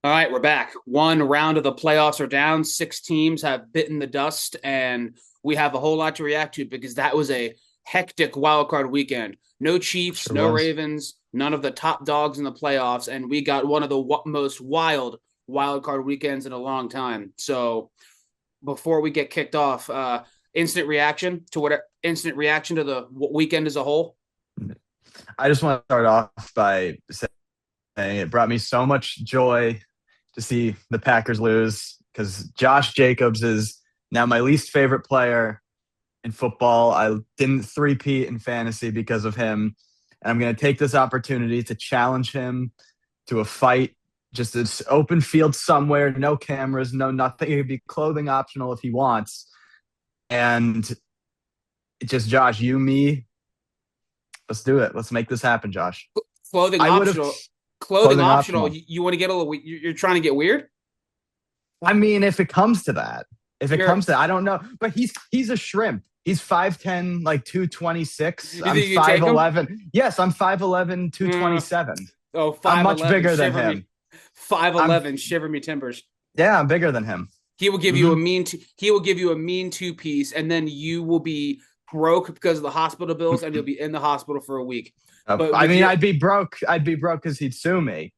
All right, we're back. One round of the playoffs are down. Six teams have bitten the dust, and we have a whole lot to react to because that was a hectic wild card weekend. No Chiefs, Sure no was. Ravens, none of the top dogs in the playoffs, and we got one of the most wild card weekends in a long time. So before we get kicked off, instant reaction to the weekend as a whole. I just want to start off by saying it brought me so much joy to see the Packers lose because Josh Jacobs is now my least favorite player in football. I didn't three-peat in fantasy because of him. And I'm going to take this opportunity to challenge him to a fight, just this open field somewhere, no cameras, no nothing. It could be clothing optional if he wants. And just Josh, you, me, let's do it. Let's make this happen, Josh. Clothing I would have optional. Clothing clothing optional. optional. You want to get a little? You're trying to get weird. I mean, if it comes to that, You're. I don't know. But he's a shrimp. He's 5'10", like 226. You I'm think you can take him? 5'11". Yes, I'm 5'11", Uh, 227. oh, I'm much 5'11", bigger than shiver him. me. Five I'm eleven, shiver me timbers. Yeah, I'm bigger than him. He will give you hmm a he will give you a mean two piece, and then you will be broke because of the hospital bills, and you'll be in the hospital for a week. But I with mean, your I'd be broke. I'd be broke because he'd sue me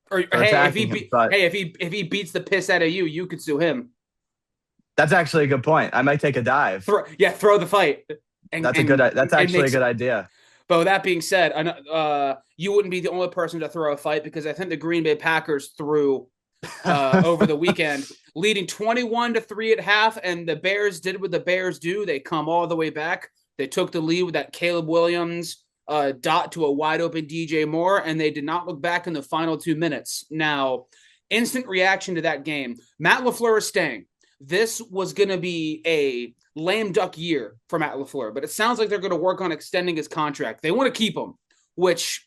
or for hey, attacking him. But if he beats the piss out of you, you could sue him. that's actually a good point. I might take a dive. Throw the fight That's a good. That's and actually a makes. good idea. But with that being said, you wouldn't be the only person to throw a fight because I think the Green Bay Packers threw over the weekend, leading 21-3 at half, and the Bears did what the Bears do. They come all the way back. They took the lead with that Caleb Williams dot to a wide open DJ Moore, and they did not look back in the final 2 minutes. Now, instant reaction to that game. Matt LaFleur is staying. This was going to be a lame duck year for Matt LaFleur, but it sounds like they're going to work on extending his contract. They want to keep him, which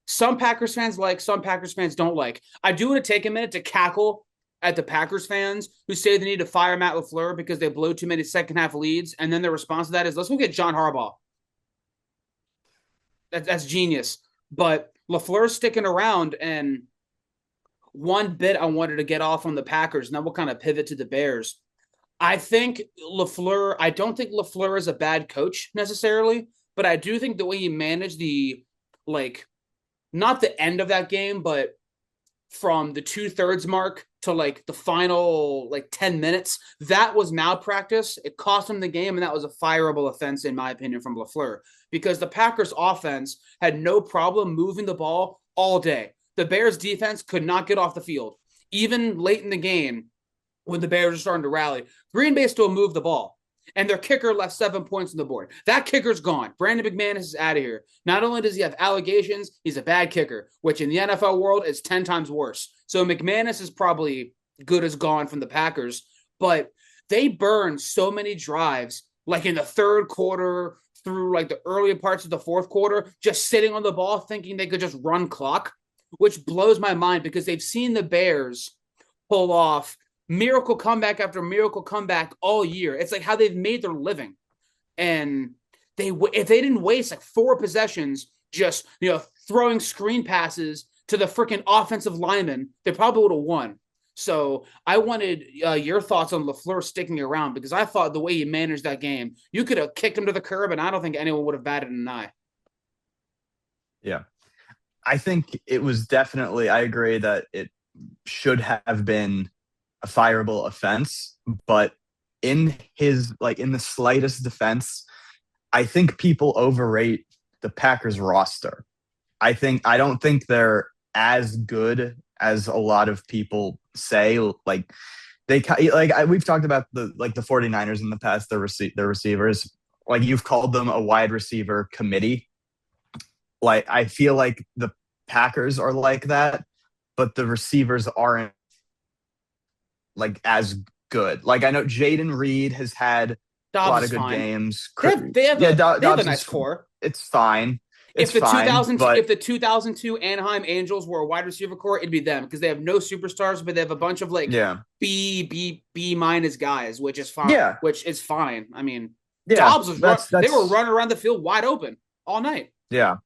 some Packers fans like, some Packers fans don't like. I do want to take a minute to cackle at the Packers fans who say they need to fire Matt LaFleur because they blow too many second half leads. And then their response to that is, let's go get John Harbaugh. That's genius. But LaFleur's sticking around. And one bit I wanted to get off on the Packers, and then we'll kind of pivot to the Bears. I don't think LaFleur is a bad coach necessarily, but I do think the way he managed like, not the end of that game, but from the 2/3 mark to like the final like 10 minutes, that was malpractice. It cost him the game, and that was a fireable offense, in my opinion, from LaFleur, because the Packers offense had no problem moving the ball all day. The Bears defense could not get off the field. Even late in the game, when the Bears are starting to rally, Green Bay still moved the ball. And their kicker left 7 points on the board. That kicker's gone. Brandon McManus is out of here. Not only does he have allegations, he's a bad kicker, which in the NFL world is 10 times worse. So McManus is probably good as gone from the Packers. But they burned so many drives, like in the third quarter through like the earlier parts of the fourth quarter, just sitting on the ball thinking they could just run clock, which blows my mind because they've seen the Bears pull off miracle comeback after miracle comeback all year. It's like how they've made their living. And if they didn't waste like four possessions just throwing screen passes to the freaking offensive lineman, they probably would have won. So I wanted your thoughts on LaFleur sticking around because I thought the way he managed that game, you could have kicked him to the curb, and I don't think anyone would have batted an eye. Yeah, I think it was definitely. I agree that it should have been a fireable offense, but in the slightest defense, I think people overrate the Packers roster. I don't think they're as good as a lot of people say. Like we've talked about the 49ers in the past, their receivers. Like you've called them a wide receiver committee. Like I feel like the Packers are like that, but the receivers aren't like as good. Like I know Jaden Reed has had a Dobbs lot of is good fine. games. Yeah, Yeah, they have a Dobbs nice is core. it's fine. It's If the fine, 2000 but if the 2002 Anaheim Angels were a wide receiver core, it'd be them because they have no superstars, but they have a bunch of like yeah, B minus guys, which is fine. yeah, Which is fine. I mean, yeah. Dobbs was That's they were that's running around the field wide open all night. yeah,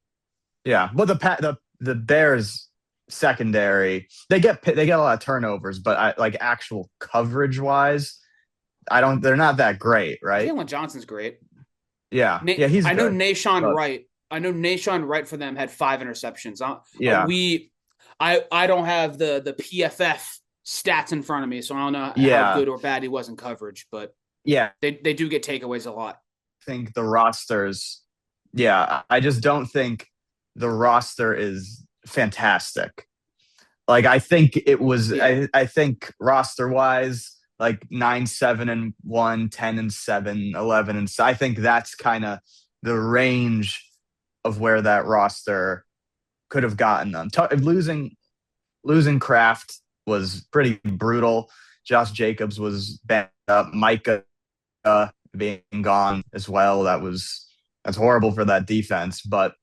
yeah. Well, the Bears. secondary. They get a lot of turnovers, but like actual coverage wise, I don't. They're not that great, right? Jalen Johnson's great. Yeah, yeah, he's I know good. Nashawn But Wright. I know Nashawn Wright for them had 5 interceptions. yeah, I don't have the PFF stats in front of me, so I don't know how yeah, good or bad he was in coverage, but yeah. they do get takeaways a lot. I think the rosters. Yeah, I just don't think the roster is fantastic. Like I think it was. Yeah, I think roster wise, like 9-7-1, 10-7, 11, and so I think that's kind of the range of where that roster could have gotten them. Losing Kraft was pretty brutal. Josh Jacobs was banged up. Micah being gone as well. That's horrible for that defense. But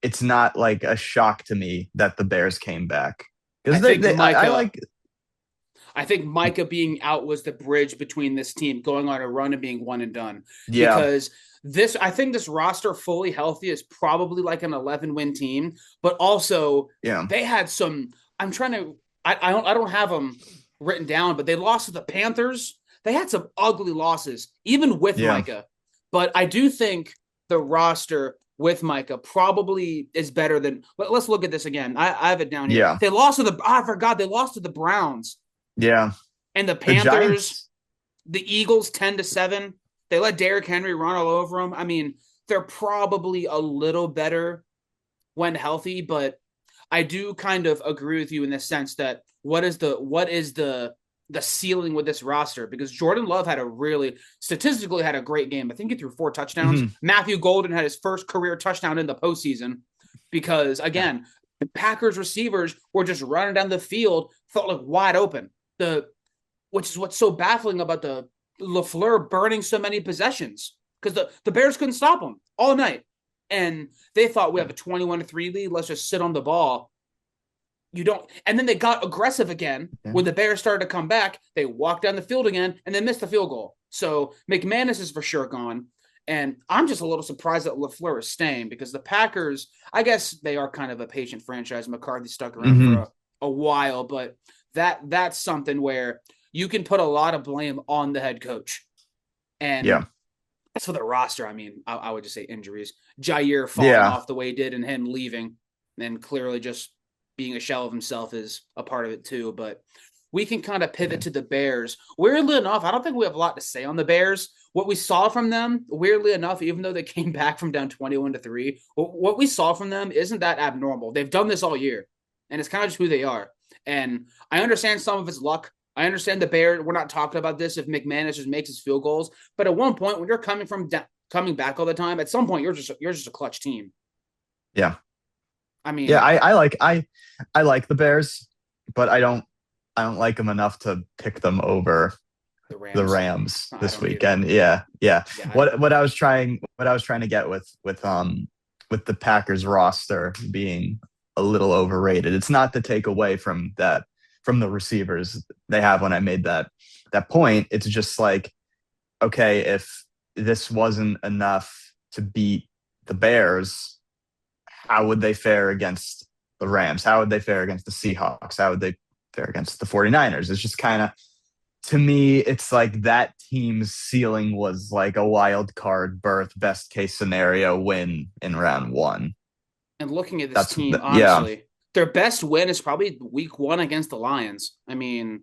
it's not like a shock to me that the Bears came back I because think I Micah. like. I think Micah being out was the bridge between this team going on a run and being one and done. Yeah, Because I think this roster fully healthy is probably like an 11-win team, but also yeah, they had some. I'm trying to. I don't have them written down, but they lost to the Panthers. They had some ugly losses, even with yeah, Micah. But I do think the roster with Micah probably is better than. Let's look at this again. I have it down here. yeah, They lost to the. I forgot they lost to the Browns. yeah. And the The Panthers, Giants. the Eagles 10-7. They let Derrick Henry run all over them. I mean, they're probably a little better when healthy, but I do kind of agree with you in the sense that what is the ceiling with this roster? Because Jordan Love statistically had a great game. I think he threw 4 touchdowns. Mhm. Matthew Golden had his first career touchdown in the postseason because Yeah, again, the Packers receivers were just running down the field, felt like wide open. Which is what's so baffling about the LaFleur burning so many possessions because the Bears couldn't stop him all night. And they thought we yeah, have a 21-3 lead. Let's just sit on the ball. You don't. And then they got aggressive again yeah. when the Bears started to come back. They walked down the field again and then missed the field goal. So McManus is for sure gone. And I'm just a little surprised that LaFleur is staying because the Packers, I guess they are kind of a patient franchise. McCarthy stuck around for Hmm. a while, but that's something where you can put a lot of blame on the head coach. And Yeah, as for the roster, I mean, I would just say injuries. Jair falling yeah, off the way he did and him leaving, and clearly just being a shell of himself is a part of it too. But we can kind of pivot yeah. to the Bears. Weirdly enough, I don't think we have a lot to say on the Bears. What we saw from them, weirdly enough, even though they came back from down 21-3, what we saw from them isn't that abnormal. They've done this all year, and it's kind of just who they are. And I understand some of it's luck. I understand the Bears. We're not talking about this if McManus just makes his field goals, but at one point when you're coming back all the time, at some point you're just a clutch team. Yeah. I Yeah, mean, I like the Bears, but I don't like them enough to pick them over the the Rams. Rams I this don't either. weekend. Yeah, yeah. Yeah, What I was trying to get with the Packers roster being a little overrated. It's not to take away from the receivers they have when I made that point. It's just like, okay, if this wasn't enough to beat the Bears, how would they fare against the Rams? How would they fare against the Seahawks? How would they fare against the 49ers? It's just kind of, to me, it's like that team's ceiling was like a wild card berth, best case scenario win in round one. and looking at this team, Yeah. honestly, their best win is probably week 1 against the Lions. I mean,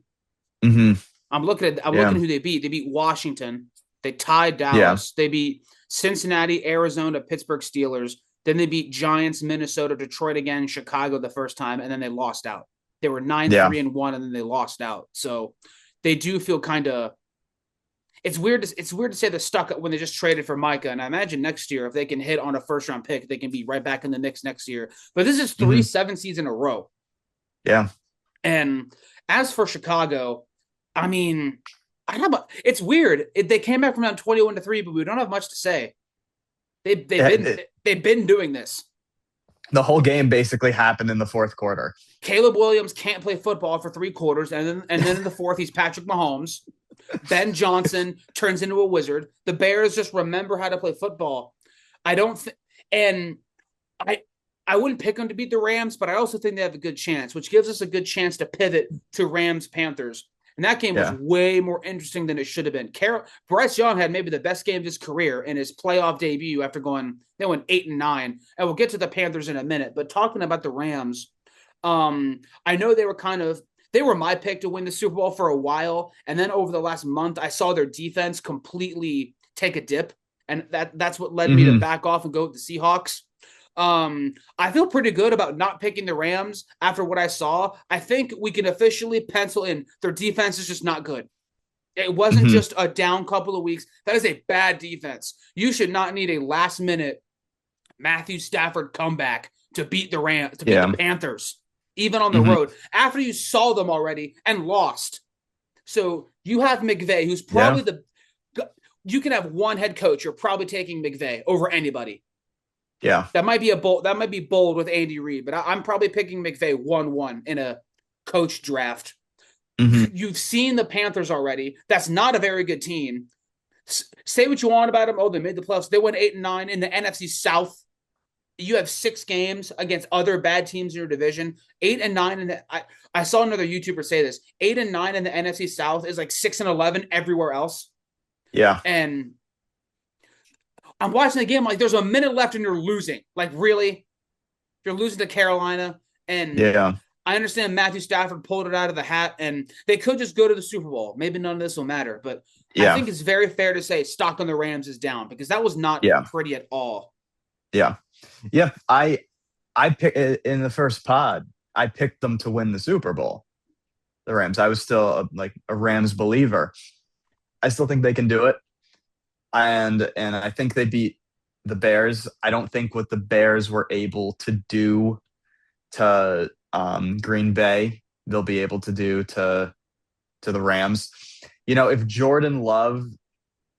Hmm. I'm looking Yeah. at who they beat. They beat Washington. They tied Yeah. Dallas. They beat Cincinnati, Arizona, Pittsburgh Steelers. Then they beat Giants, Minnesota, Detroit again, Chicago the first time, and then they lost out. They were 9 Yeah. 3 and 1, and then they lost out. So they do feel kind of. It's weird. It's weird to say they're stuck when they just traded for Micah. And I imagine next year, if they can hit on a first round pick, they can be right back in the mix next year. But this is three Hmm. 7 seeds in a row. Yeah. And as for Chicago, I mean, it's weird. They came back from down 21-3, but we don't have much to say. They've been doing this. The whole game basically happened in the fourth quarter. Caleb Williams can't play football for 3 quarters, and then in the fourth, he's Patrick Mahomes. Ben Johnson turns into a wizard. The Bears just remember how to play football. I don't think, and I I wouldn't pick them to beat the Rams, but I also think they have a good chance, which gives us a good chance to pivot to Rams-Panthers. And that game was way more interesting than it should have been. Bryce Young had maybe the best game of his career in his playoff debut after they went 8-9. And we'll get to the Panthers in a minute. But talking about the Rams, I know they were my pick to win the Super Bowl for a while. And then over the last month, I saw their defense completely take a dip. And that's what led me to back off and go with the Seahawks. I feel pretty good about not picking the Rams after what I saw. I think we can officially pencil in their defense is just not good. It wasn't just a down couple of weeks. That is a bad defense. You should not need a last-minute Matthew Stafford comeback to beat the Rams, to beat the Panthers, even on the road, after you saw them already and lost. So you have McVay, who's probably you can have one head coach. You're probably taking McVay over anybody. Yeah, that might be bold with Andy Reid, but I'm probably picking McVay 1-1 in a coach draft. You've seen the Panthers already. That's not a very good team. Say what you want about them. Oh, they made the playoffs. They went 8-9 in the NFC South. You have 6 games against other bad teams in your division. 8-9 I saw another YouTuber say this. 8-9 in the NFC South is like 6-11 everywhere else. Yeah, and I'm watching the game like there's a minute left and you're losing. Like, really? You're losing to Carolina. And I understand Matthew Stafford pulled it out of the hat and they could just go to the Super Bowl. Maybe none of this will matter. But I think it's very fair to say stock on the Rams is down because that was not pretty at all. Yeah. Yeah. I picked in the first pod, I picked them to win the Super Bowl. The Rams. I was still a Rams believer. I still think they can do it. And I think they beat the Bears. I don't think what the Bears were able to do to Green Bay, they'll be able to do to the Rams. You know, if Jordan Love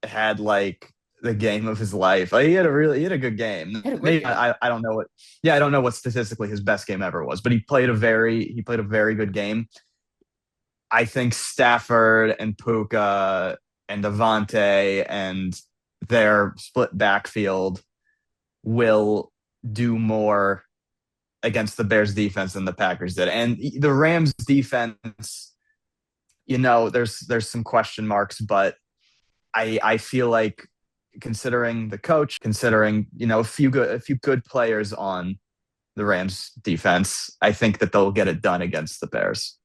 had like the game of his life, he had a good game. Maybe, I don't know I don't know what statistically his best game ever was, but he played a very good game. I think Stafford and Puka and Devontae and their split backfield will do more against the Bears defense than the Packers did. And the Rams defense, you know, there's some question marks, but I feel like considering the coach, considering, you know, a few good players on the Rams defense, I think that they'll get it done against the Bears.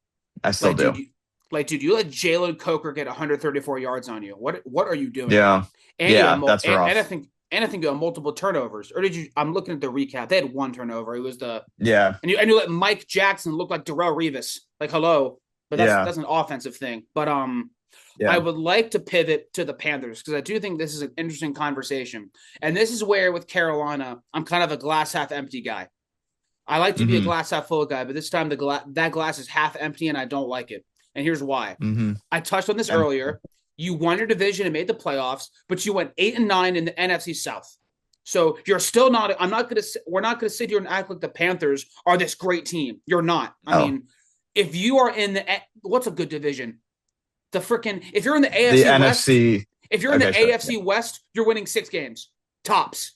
I still do. Dude, you let Jalen Coker get 134 yards on you. What are you doing? Yeah. That's rough. And I think you had multiple turnovers. Or did you? I'm looking at the recap. They had one turnover. It was And you let Mike Jackson look like Darrelle Revis. Like, hello. But that's an offensive thing. But I would like to pivot to the Panthers because I do think this is an interesting conversation. And this is where with Carolina, I'm kind of a glass half empty guy. I like to be a glass half full guy, but this time that glass is half empty and I don't like it. And here's why. I touched on this earlier. You won your division and made the playoffs, but you went 8-9 in the NFC South. So you're still not. We're not going to sit here and act like the Panthers are this great team. You're not. I mean, if you are in what's a good division? If you're in the AFC West, NFC. If you're in the AFC West, you're winning 6 games tops.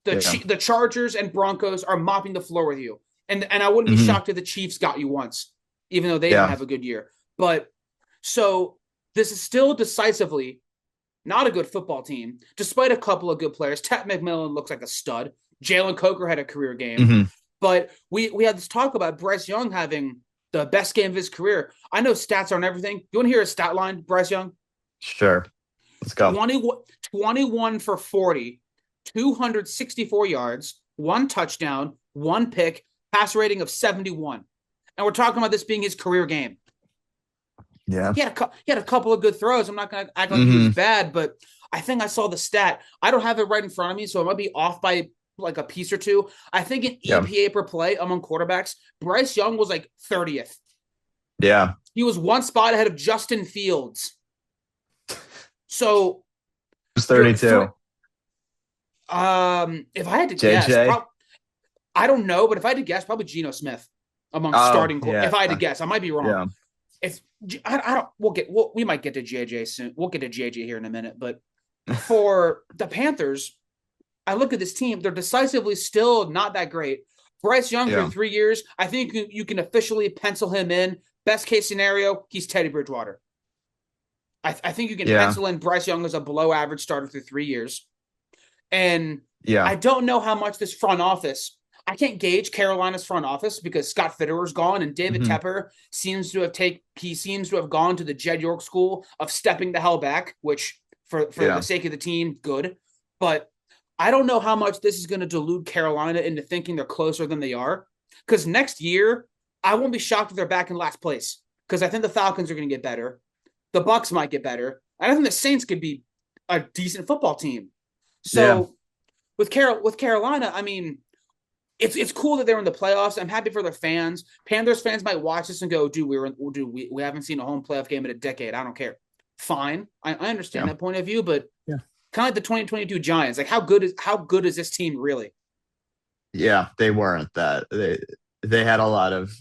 The Chargers and Broncos are mopping the floor with you, and I wouldn't be shocked if the Chiefs got you once, even though they didn't have a good year. But so this is still decisively not a good football team, despite a couple of good players. Ted McMillan looks like a stud. Jalen Coker had a career game. But we had this talk about Bryce Young having the best game of his career. I know stats aren't everything. You want to hear a stat line, Bryce Young? Sure. Let's go. 21 for 40, 264 yards, 1 touchdown, 1 pick, pass rating of 71. And we're talking about this being his career game. Yeah. He had a couple of good throws. I'm not going to act like he was bad, but I think I saw the stat. I don't have it right in front of me, so it might be off by like a piece or two. I think in EPA per play among quarterbacks, Bryce Young was like 30th. Yeah. He was 1 spot ahead of Justin Fields. So it was 32. If I had to guess, I don't know, but if I had to guess, probably Geno Smith among starting. If I had to guess, I might be wrong. Yeah. We might get to JJ soon. We'll get to JJ here in a minute, but for the Panthers, I look at this team. They're decisively still not that great. Bryce Young for Yeah. 3 years, I think you can officially pencil him in. Best case scenario, he's Teddy Bridgewater. I think you can Yeah. pencil in Bryce Young as a below average starter through 3 years. And Yeah. I don't know how much this front office, I can't gauge Carolina's front office because Scott Fitterer's gone and David Mhm. Tepper seems to have gone to the Jed York school of stepping the hell back, which for Yeah. the sake of the team, good. But I don't know how much this is going to delude Carolina into thinking they're closer than they are. Because next year, I won't be shocked if they're back in last place. Because I think the Falcons are going to get better. The Bucks might get better. And I think the Saints could be a decent football team. Yeah. So with Carolina, I mean, it's cool that they're in the playoffs. I'm happy for their fans. Panthers fans might watch this and go, "Dude, we haven't seen a home playoff game in a decade. I don't care." Fine, I understand Yeah. that point of view, but Yeah. kind of like the 2022 Giants. Like, how good is this team really? Yeah. They weren't that. They had a lot of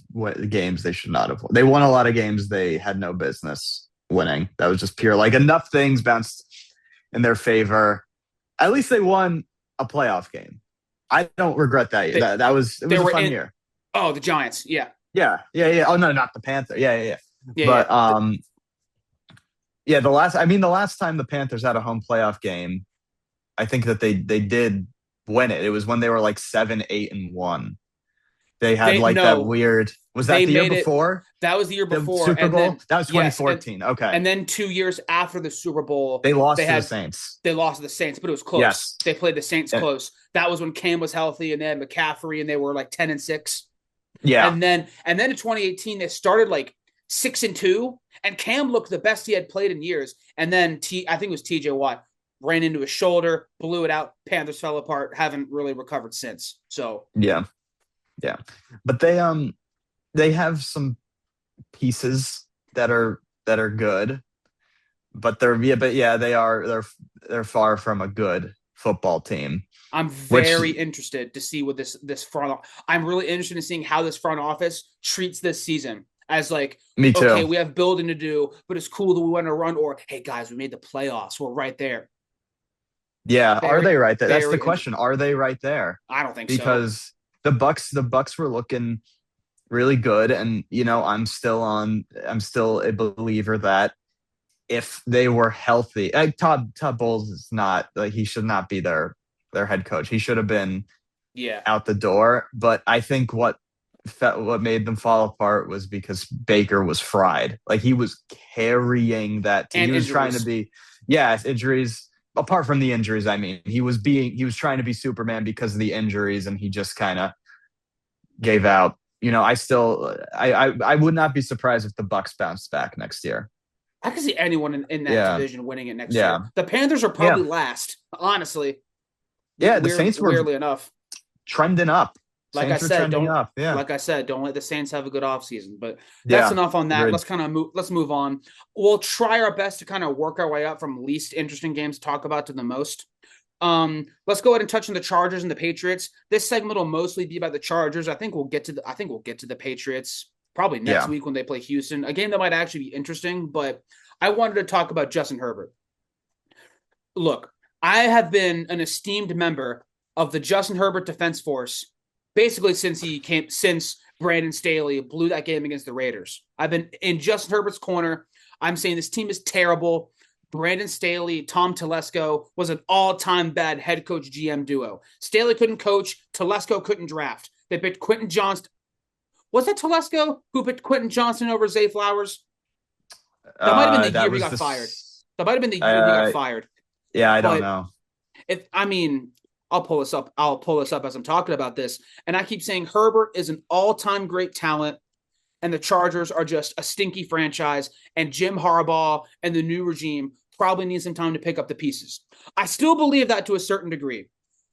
games they should not have won. They won a lot of games they had no business winning. That was just pure, like, enough things bounced in their favor. At least they won a playoff game. I don't regret that. That was a fun year. Oh, the Giants. Yeah. Yeah. Oh no, not the Panther. Yeah. Yeah. But yeah. the last time the Panthers had a home playoff game, I think that they did win it. It was when they were like 7-8-1. They had that weird. Was that the year before? That was the year before. Super Bowl? That was 2014. Yes, okay. And then 2 years after the Super Bowl, they lost to the Saints. They lost to the Saints, but it was close. Yes. They played the Saints close. That was when Cam was healthy, and they had McCaffrey, and they were like 10-6. Yeah. And then in 2018, they started like 6-2, and Cam looked the best he had played in years. And then I think it was TJ Watt ran into his shoulder, blew it out. Panthers fell apart. Haven't really recovered since. So yeah. But they have some pieces that are good, but they're far from a good football team. I'm very interested to see what this front. I'm really interested in seeing how this front office treats this season as like, me too. Okay, we have building to do, but it's cool that we want to run. Or hey guys, we made the playoffs. We're right there. Yeah, are they right there? That's the question. Are they right there? I don't think because so. The Bucks were looking really good, and I'm still a believer that if they were healthy, Todd Bowles is not, like, he should not be their head coach. He should have been out the door. But I think what made them fall apart was because Baker was fried. Like, he was carrying that team. And he was injuries. trying to be injuries. Apart from the injuries, I mean, he was trying to be Superman because of the injuries, and he just kind of gave out. I would not be surprised if the Bucks bounced back next year. I can see anyone in that division winning it next year. The Panthers are probably last, honestly. Yeah, the Saints were weirdly enough trending up. Like Saints I said, don't let the Saints have a good offseason. But that's enough on that. Agreed. Let's move on. We'll try our best to kind of work our way up from least interesting games to talk about to the most. Let's go ahead and touch on the Chargers and the Patriots. This segment will mostly be about the Chargers. I think we'll get to the Patriots probably next week when they play Houston. A game that might actually be interesting, but I wanted to talk about Justin Herbert. Look, I have been an esteemed member of the Justin Herbert defense force basically since Brandon Staley blew that game against the Raiders. I've been in Justin Herbert's corner. I'm saying this team is terrible. Brandon Staley, Tom Telesco was an all-time bad head coach GM duo. Staley couldn't coach. Telesco couldn't draft. They picked Quentin Johnston. Was it Telesco who picked Quentin Johnston over Zay Flowers? That might have been the year he got fired. That might have been the year he got fired. Yeah, I don't know. I'll pull this up. As I'm talking about this. And I keep saying Herbert is an all-time great talent, and the Chargers are just a stinky franchise, and Jim Harbaugh and the new regime probably need some time to pick up the pieces. I still believe that to a certain degree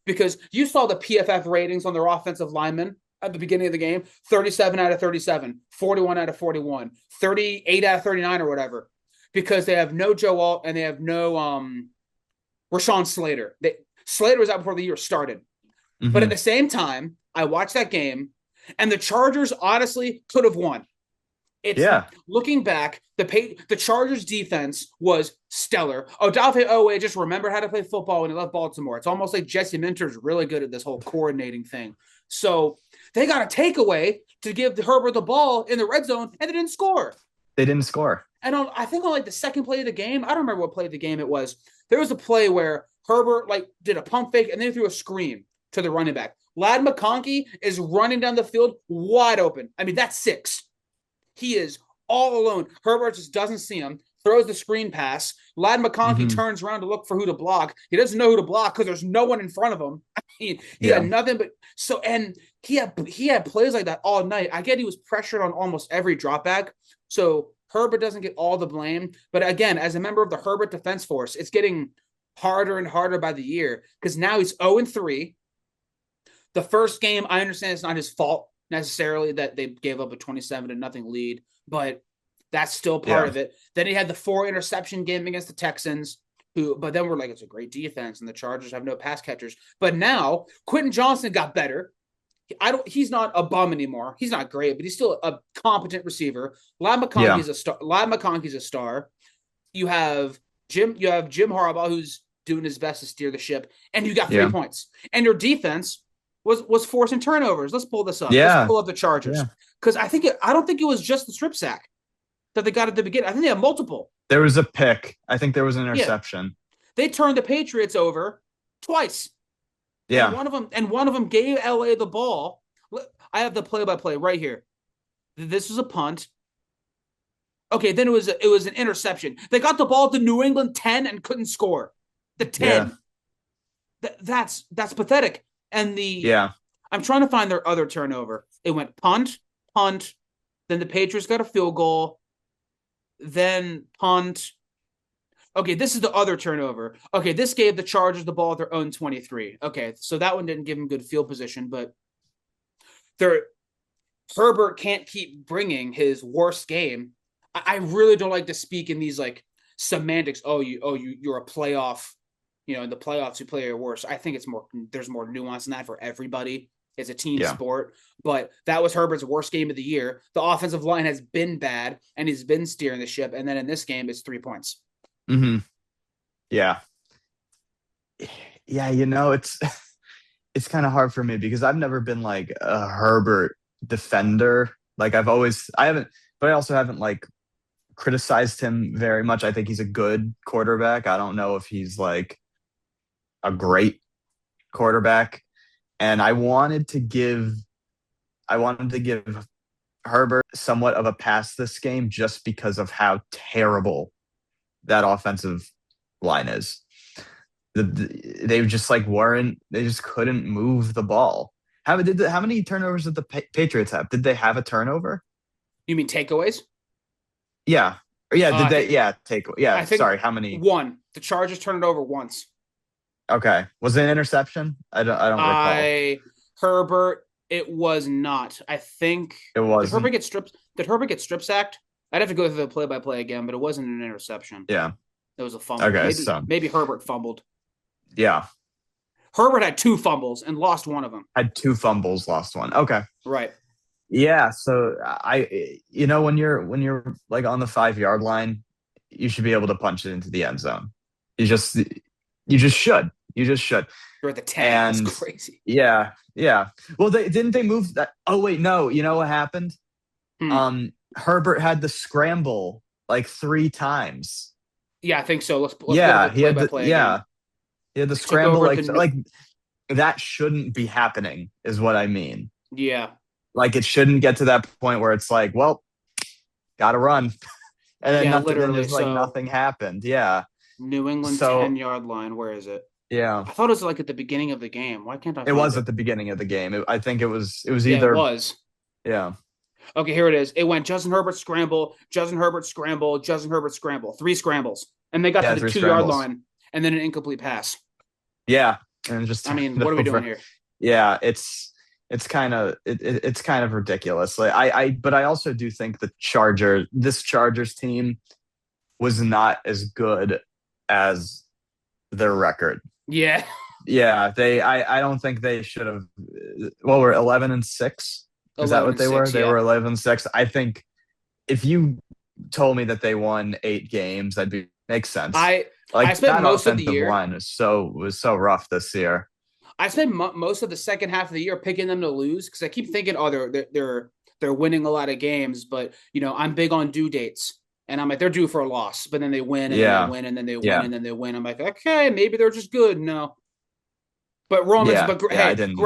because you saw the PFF ratings on their offensive linemen at the beginning of the game, 37 out of 37, 41 out of 41, 38 out of 39 or whatever, because they have no Joe Alt and they have no Rashawn Slater. Slater was out before the year started. Mm-hmm. But at the same time, I watched that game, and the Chargers honestly could have won. Looking back, the Chargers defense was stellar. Odafe Owe just remembered how to play football when he left Baltimore. It's almost like Jesse Minter's really good at this whole coordinating thing. So they got a takeaway to give Herbert the ball in the red zone, and they didn't score. They didn't score. And I think on like the second play of the game, I don't remember what play of the game it was. There was a play where Herbert like did a pump fake and then threw a screen to the running back. Ladd McConkey is running down the field wide open. I mean, that's 6. He is all alone. Herbert just doesn't see him, throws the screen pass. Ladd McConkey turns around to look for who to block. He doesn't know who to block because there's no one in front of him. I mean, he had nothing but so, and he had plays like that all night. I get he was pressured on almost every dropback. So Herbert doesn't get all the blame. But again, as a member of the Herbert defense force, it's getting harder and harder by the year because now he's 0-3. The first game, I understand it's not his fault necessarily that they gave up a 27-0 lead, but that's still part of it. Then he had the 4 interception game against the Texans, but then we're like, it's a great defense, and the Chargers have no pass catchers. But now Quentin Johnson got better. He's not a bum anymore. He's not great, but he's still a competent receiver. Ladd McConkey's a star. Ladd McConkey's a star. You have Jim Harbaugh, who's doing his best to steer the ship, and you got 3 points. And your defense was forcing turnovers. Let's pull this up. Let's pull up the Chargers. Because I don't think it was just the strip sack that they got at the beginning. I think they had multiple. There was a pick. I think there was an interception. They turned the Patriots over twice. Yeah. And one of them gave LA the ball. I have the play-by-play right here. This was a punt. Okay, then it was an interception. They got the ball at the New England 10 and couldn't score. The 10. Yeah. That's pathetic. And I'm trying to find their other turnover. It went punt, then the Patriots got a field goal, then punt. Okay, this is the other turnover. Okay, this gave the Chargers the ball at their own 23. Okay, so that one didn't give them good field position, but Herbert can't keep bringing his worst game. I really don't like to speak in these semantics. You're a playoff. In the playoffs, you play your worst. I think there's more nuance in that for everybody. It's a team sport, but that was Herbert's worst game of the year. The offensive line has been bad, and he's been steering the ship. And then in this game, it's 3 points. Mm-hmm. Yeah. Yeah, it's kind of hard for me because I've never been like a Herbert defender. Like I also haven't criticized him very much. I think he's a good quarterback. I don't know if he's a great quarterback. And I wanted to give Herbert somewhat of a pass this game just because of how terrible that offensive line is. They just they just couldn't move the ball. How many turnovers did the Patriots have? Did they have a turnover? You mean takeaways? Yeah. Did they? Yeah, I think sorry. How many? 1. The Chargers turned it over once. Okay. Was it an interception? I don't recall. Herbert, it was not. I think it was. Did Herbert get strip sacked? I'd have to go through the play-by-play again, but it wasn't an interception. Yeah. It was a fumble. Okay, maybe Herbert fumbled. Yeah. Herbert had 2 fumbles and lost one of them. Had 2 fumbles, lost one. Okay. Right. Yeah. So when you're on the 5-yard line, you should be able to punch it into the end zone. You just should. You're at the 10. That's crazy. Yeah. Yeah. Well, didn't they move that? Oh wait, no. You know what happened? Herbert had the scramble 3 times. Yeah, I think so. Let's he had the scramble that shouldn't be happening is what I mean. Yeah. It shouldn't get to that point where it's well, gotta run. And then nothing happened. Yeah. New England 10-yard line. Where is it? Yeah. I thought it was at the beginning of the game. Why can't I find it? It was at the beginning of the game. I think it was either. It was. Yeah. Okay, here it is. It went Justin Herbert scramble, Justin Herbert scramble, Justin Herbert scramble. 3 scrambles. And they got to the 2-yard line and then an incomplete pass. Yeah. And just what are we doing here? Yeah, it's kind of ridiculous. But I also do think this Chargers team was not as good as their record. Yeah. Yeah, I don't think they should have. Well, we're 11-6. Is that what they were? They were 11-6. I think if you told me that they won 8 games, makes sense. I spent most of the year. Line was so rough this year. I spent most of the second half of the year picking them to lose because I keep thinking, oh, they're winning a lot of games, but I'm big on due dates, and I'm like they're due for a loss, but then they win and then they Yeah. win and then they win Yeah. and then they win. I'm like, okay, maybe they're just good. No, but Roman's, Yeah. but Yeah. I didn't.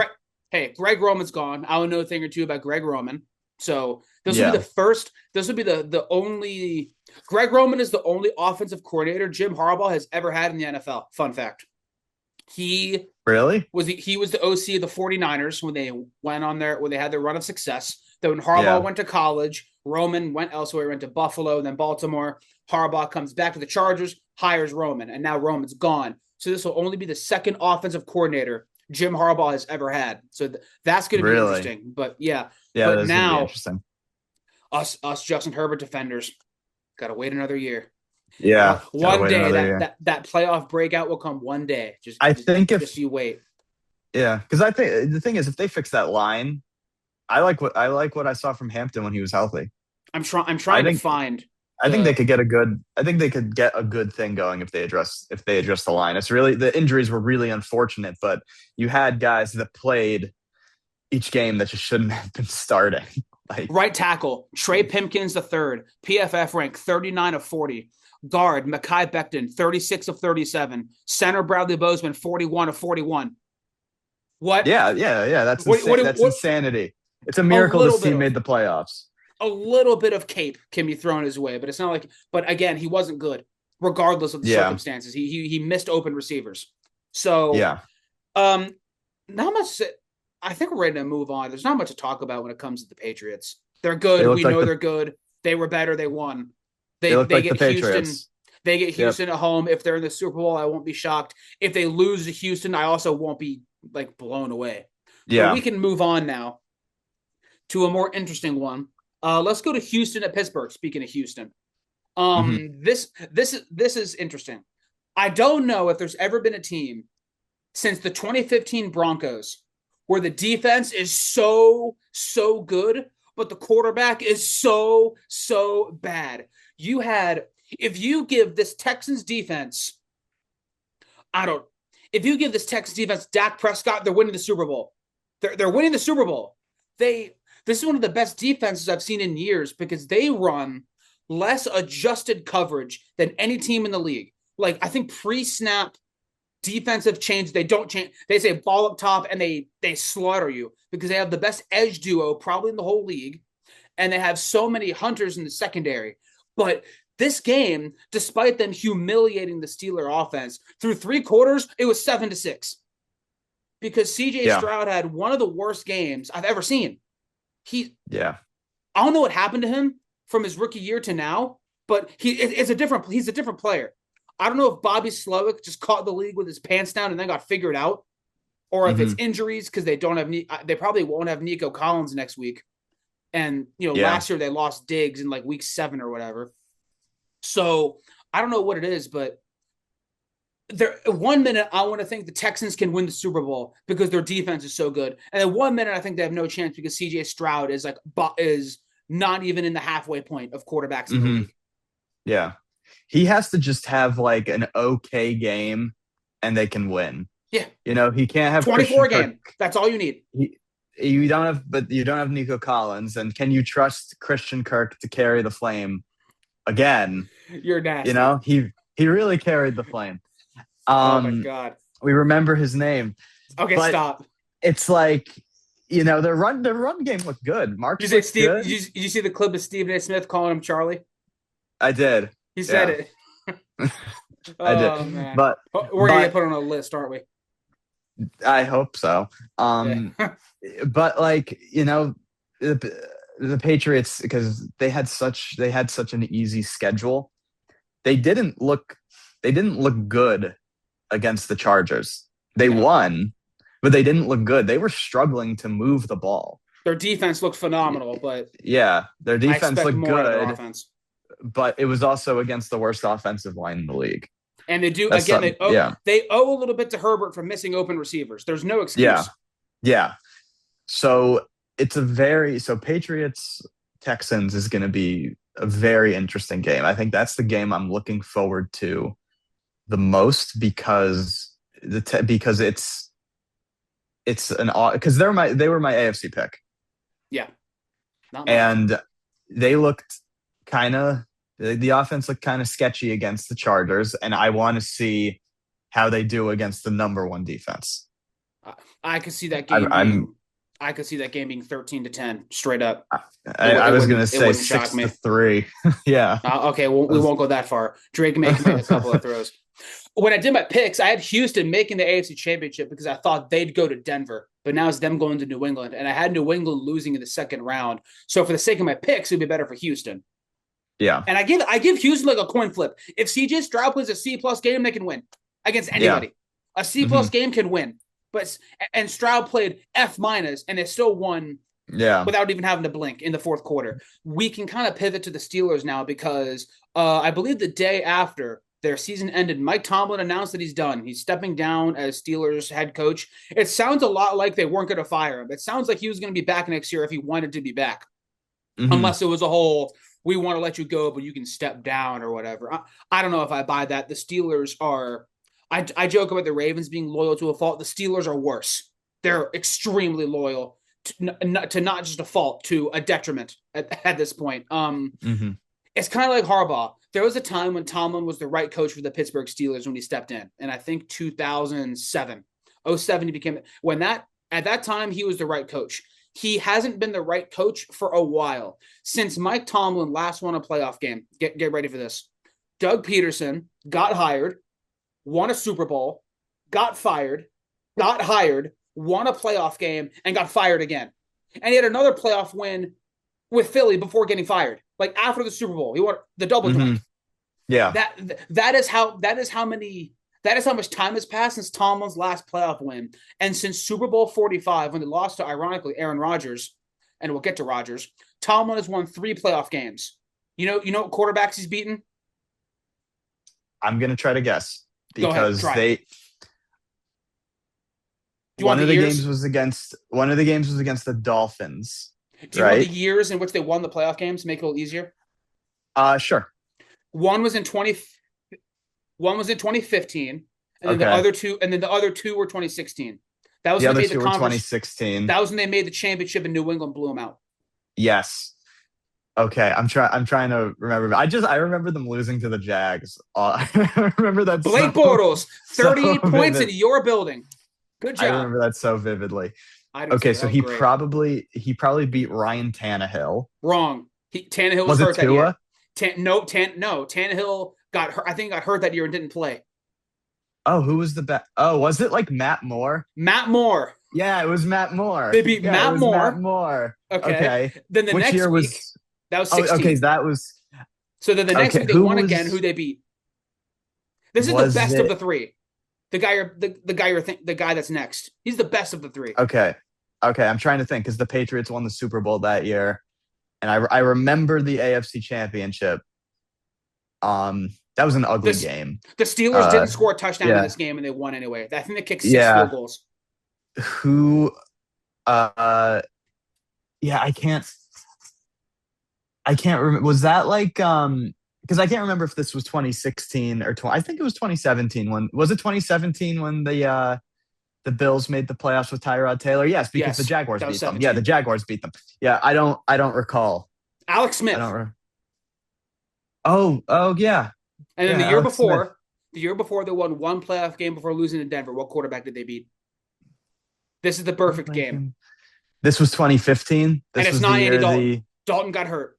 Greg Roman's gone. I would know a thing or two about Greg Roman. So this will be Yeah. the first. This will be the only. Greg Roman is the only offensive coordinator Jim Harbaugh has ever had in the NFL. Fun fact. He Really? he was the OC of the 49ers when they when they had their run of success. Then when Harbaugh Yeah. went to college, Roman went elsewhere, went to Buffalo, then Baltimore. Harbaugh comes back to the Chargers, hires Roman, and now Roman's gone. So this will only be the second offensive coordinator Jim Harbaugh has ever had. So that's going to be Really? interesting. But yeah, Yeah. but That's gonna be now interesting. us Justin Herbert defenders got to wait another year. Yeah. One day that playoff breakout will come. One day, I think just you wait. Yeah, because I think the thing is, if they fix that line, I like what I saw from Hampton when he was healthy. I'm trying to find. I think they could get a good. I think they could get a good thing going if they address the line. It's really, the injuries were really unfortunate, but you had guys that played each game that just shouldn't have been starting. Like right tackle Trey Pipkins III, PFF rank 39 of 40. Guard Mekhi Becton 36 of 37. Center Bradley Bozeman 41 of 41. What? Yeah. That's insanity. It's a miracle this team made the playoffs. A little bit of cape can be thrown his way, but it's not like. But again, he wasn't good, regardless of the circumstances. He missed open receivers. So yeah. Not much. I think we're ready to move on. There's not much to talk about when it comes to the Patriots. They're good. We know they're good. They were better. They won. They get the Houston. Patriots. They get Houston at home. If they're in the Super Bowl, I won't be shocked. If they lose to Houston, I also won't be like blown away. Yeah. But we can move on now to a more interesting one. Let's go to Houston at Pittsburgh. Speaking of Houston, this is interesting. I don't know if there's ever been a team since the 2015 Broncos where the defense is so good, but the quarterback is so bad. If you give this Texans defense, Dak Prescott, they're winning the Super Bowl. They're winning the Super Bowl. This is one of the best defenses I've seen in years because they run less adjusted coverage than any team in the league. Like I think pre-snap defensive change, they don't change. They say ball up top and they slaughter you because they have the best edge duo probably in the whole league, and they have so many hunters in the secondary. But this game, despite them humiliating the Steeler offense, through 3 quarters, it was 7-6 because CJ Stroud had one of the worst games I've ever seen. I don't know what happened to him from his rookie year to now, but he's a different player. I don't know if Bobby Slowick just caught the league with his pants down and then got figured out, or if it's injuries because they probably won't have Nico Collins next week. And last year they lost Diggs in like week 7 or whatever. So I don't know what it is, but one minute I want to think the Texans can win the Super Bowl because their defense is so good, and then one minute I think they have no chance because CJ Stroud is not even in the halfway point of quarterbacks in the league. Yeah, he has to just have like an okay game, and they can win. Yeah, he can't have 24 game. That's all you need. You don't have Nico Collins, and can you trust Christian Kirk to carry the flame again? You're nasty. He really carried the flame. Oh my God. We remember his name. Okay, stop. It's like, their run game looked good. Mark, you see the clip of Stephen A. Smith calling him Charlie? I did. He said it. I did. Man. But we're gonna get put on a list, aren't we? I hope so. But like, the Patriots, because they had such an easy schedule, they didn't look good against the Chargers. They won, but they didn't look good. They were struggling to move the ball. Their defense looked phenomenal, but their defense looked good. Offense. But it was also against the worst offensive line in the league. And they do they owe a little bit to Herbert for missing open receivers. There's no excuse. Yeah. So Patriots Texans is going to be a very interesting game. I think that's the game I'm looking forward to the most because it's it's an odd because they were my AFC pick, Yeah, not mine. and they looked kind of the offense looked kind of sketchy against the Chargers, and I want to see how they do against the number one defense. I, I could see that I, game I'm being. I could see that game being 13-10 straight up. I was gonna It say wouldn't shock six to me. three. Yeah. Okay, we won't go that far. Drake may make a couple of throws. When I did my picks, I had Houston making the AFC Championship because I thought they'd go to Denver, but now it's them going to New England, and I had New England losing in the second round. So for the sake of my picks, it'd be better for Houston. Yeah. And I give Houston like a coin flip. If CJ Stroud plays a C plus game, they can win against anybody. Yeah. A C plus game can win. And Stroud played F minus, and they still won. Yeah. Without even having to blink in the fourth quarter. We can kind of pivot to the Steelers now because I believe the day after their season ended, Mike Tomlin announced that he's done. He's stepping down as Steelers head coach. It sounds a lot like they weren't going to fire him. It sounds like he was going to be back next year if he wanted to be back. Unless it was a whole, we want to let you go, but you can step down or whatever. I don't know if I buy that. The Steelers are, I joke about the Ravens being loyal to a fault. The Steelers are worse. They're extremely loyal to not just a fault, to a detriment at this point. It's kind of like Harbaugh. There was a time when Tomlin was the right coach for the Pittsburgh Steelers when he stepped in. And I think 2007, he became, at that time, he was the right coach. He hasn't been the right coach for a while. Since Mike Tomlin last won a playoff game, get ready for this. Doug Peterson got hired, won a Super Bowl, got fired, got hired, won a playoff game, and got fired again. And he had another playoff win with Philly before getting fired. Like after the Super Bowl, he won the double doink. Yeah. That is how much time has passed since Tomlin's last playoff win. And since Super Bowl 45, when they lost to, ironically, Aaron Rodgers, and we'll get to Rodgers, Tomlin has won 3 playoff games. You know what quarterbacks he's beaten? I'm gonna try to guess because one of the games was against the Dolphins. Do you want the years in which they won the playoff games to make it a little easier? Sure. One was in 2015, and then the other two were 2016. That was the when other they made two the were 2016. That was when they made the championship and New England blew them out. Yes. Okay, I'm trying to remember. I remember them losing to the Jags. I remember that. Blake Bortles, 38 points in your building. Good job. I remember that so vividly. Okay, so he probably beat Ryan Tannehill. Wrong. Tannehill was hurt that year. Tannehill got hurt. I think got hurt that year and didn't play. Oh, who was the best? Oh, was it like Matt Moore? Matt Moore. Yeah, it was Matt Moore. They beat Matt Moore. Matt Moore. Okay. Then the Which next year week, was that was 16. Okay, that was. So then the next week they won again. Who they beat? This is the best of the 3. The guy that's next. He's the best of the 3. Okay, I'm trying to think because the Patriots won the Super Bowl that year, and I remember the AFC Championship. That was an ugly game. The Steelers didn't score a touchdown in this game, and they won anyway. I think they kicked 6 field goals. I can't remember. Was that like because I can't remember if this was 2016 or I think it was 2017. Was it 2017 when the Bills made the playoffs with Tyrod Taylor? Yes, because the Jaguars beat 17. them. Yeah, the Jaguars beat them. Yeah, I don't recall. Alex Smith. Oh yeah. And then the year before they won 1 playoff game before losing to Denver. What quarterback did they beat? This is the perfect game. This was 2015. And it's not Andy Dalton. Dalton got hurt.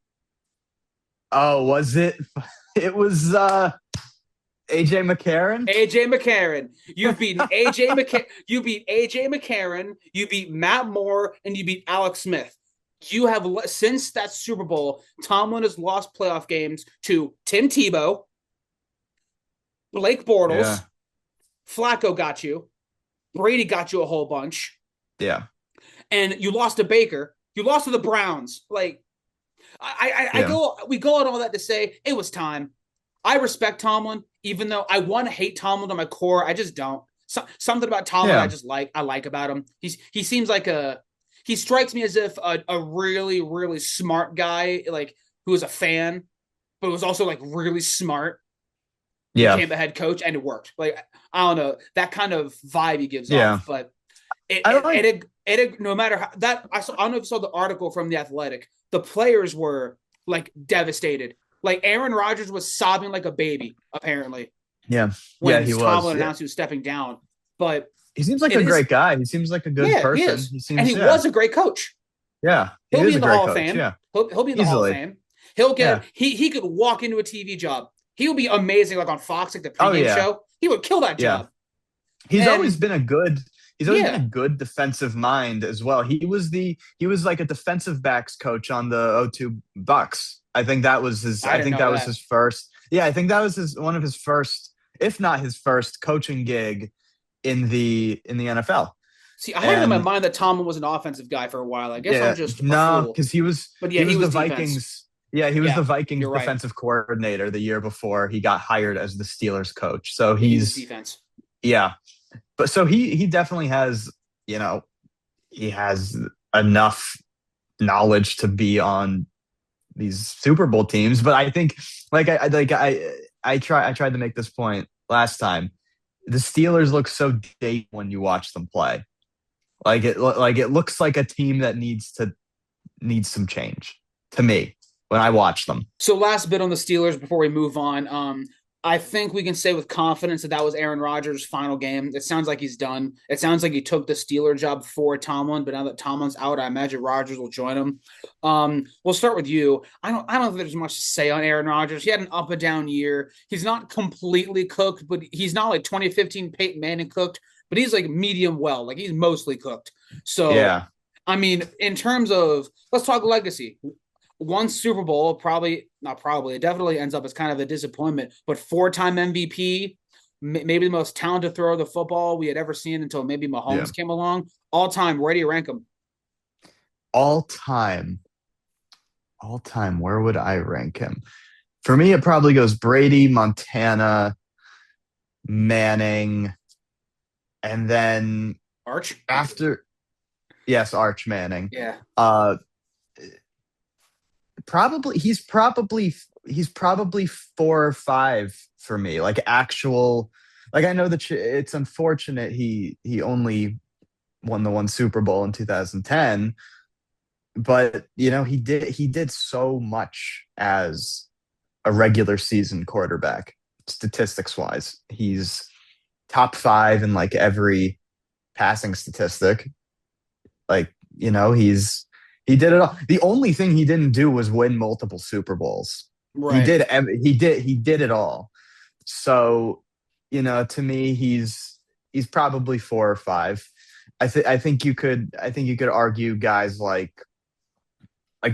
Oh, was it? It was AJ McCarron. AJ McCarron. You've beaten AJ McCarron. You beat AJ McCarron. You beat Matt Moore, and you beat Alex Smith. You have, since that Super Bowl, Tomlin has lost playoff games to Tim Tebow, Blake Bortles, Flacco got you, Brady got you a whole bunch. Yeah. And you lost to Baker. You lost to the Browns. Like, we go on all that to say it was time. I respect Tomlin, even though I want to hate Tomlin to my core. I just don't. Something about Tomlin I like about him. He seems like he strikes me as if a really, really smart guy, like who was a fan, but was also like really smart. Yeah. Became the head coach, and it worked. Like, I don't know, that kind of vibe he gives off. But It, I it, like. it, it no matter how that I don't know if you saw the article from the Athletic. The players were like devastated. Like Aaron Rodgers was sobbing like a baby, apparently, Yeah, yeah, when he was. Tomlin Yeah, announced he was stepping down. But he seems like it a is, great guy. He seems like a good yeah, he person. is, He and he seems, yeah, was a great coach. yeah. He He'll be is in a the great Hall of coach. Fame. Yeah, He'll be in the Hall of easily. Fame. He'll Yeah. get he could walk into a TV job. He would be amazing, like on Fox, like the Oh pregame yeah, show. He would kill that yeah. job. He's always And been a good. He's always been a yeah, good defensive mind as well. He was like a defensive backs coach on the O2 Bucks. I think that was his. I I didn't think know that was that. his first. Yeah, I think that was his one of his first, if not his first, coaching gig in the NFL. See, I had it in my And mind that Tomlin was an offensive guy for a while. I guess I'm yeah, just a no, fool. because But yeah, he he was was the defense. Vikings. Yeah, he was the Yeah, Vikings you're right. defensive coordinator the year before he got hired as the Steelers coach. So Yeah, he was he's defense. yeah, but so he definitely has, you know, he has enough knowledge to be on these Super Bowl teams. But I think I tried to make this point last time. The Steelers look so dated when you watch them play. Like it looks like a team that needs some change to me when I watch them. So last bit on the Steelers before we move on. I think we can say with confidence that that was Aaron Rodgers' final game. It sounds like he's done. It sounds like he took the Steeler job for Tomlin, but now that Tomlin's out, I imagine Rodgers will join him. We'll start with you. I don't think there's much to say on Aaron Rodgers. He had an up and down year. He's not completely cooked, but he's not like 2015 Peyton Manning cooked, but he's like medium well. Like he's mostly cooked. So Yeah, I mean, in terms of let's talk legacy. One Super Bowl, probably not probably, it definitely ends up as kind of a disappointment, but four-time MVP, maybe the most talented thrower of the football we had ever seen until maybe yeah. Mahomes came along. All time, where do you rank him? All time, all time. Where would I rank him? For me, it probably goes Brady, Montana, Manning, and then Arch? after, yes, Arch Manning. Yeah. Uh, probably he's probably 4 or 5 for me. Like actual, like I know that it's unfortunate he only won the one Super Bowl in 2010, but he did so much as a regular season quarterback statistics wise. He's top 5 in like every passing statistic. Like, he did it all. The only thing he didn't do was win multiple Super Bowls. Right. He did it all. So, to me he's probably 4 or 5. I think you could argue guys like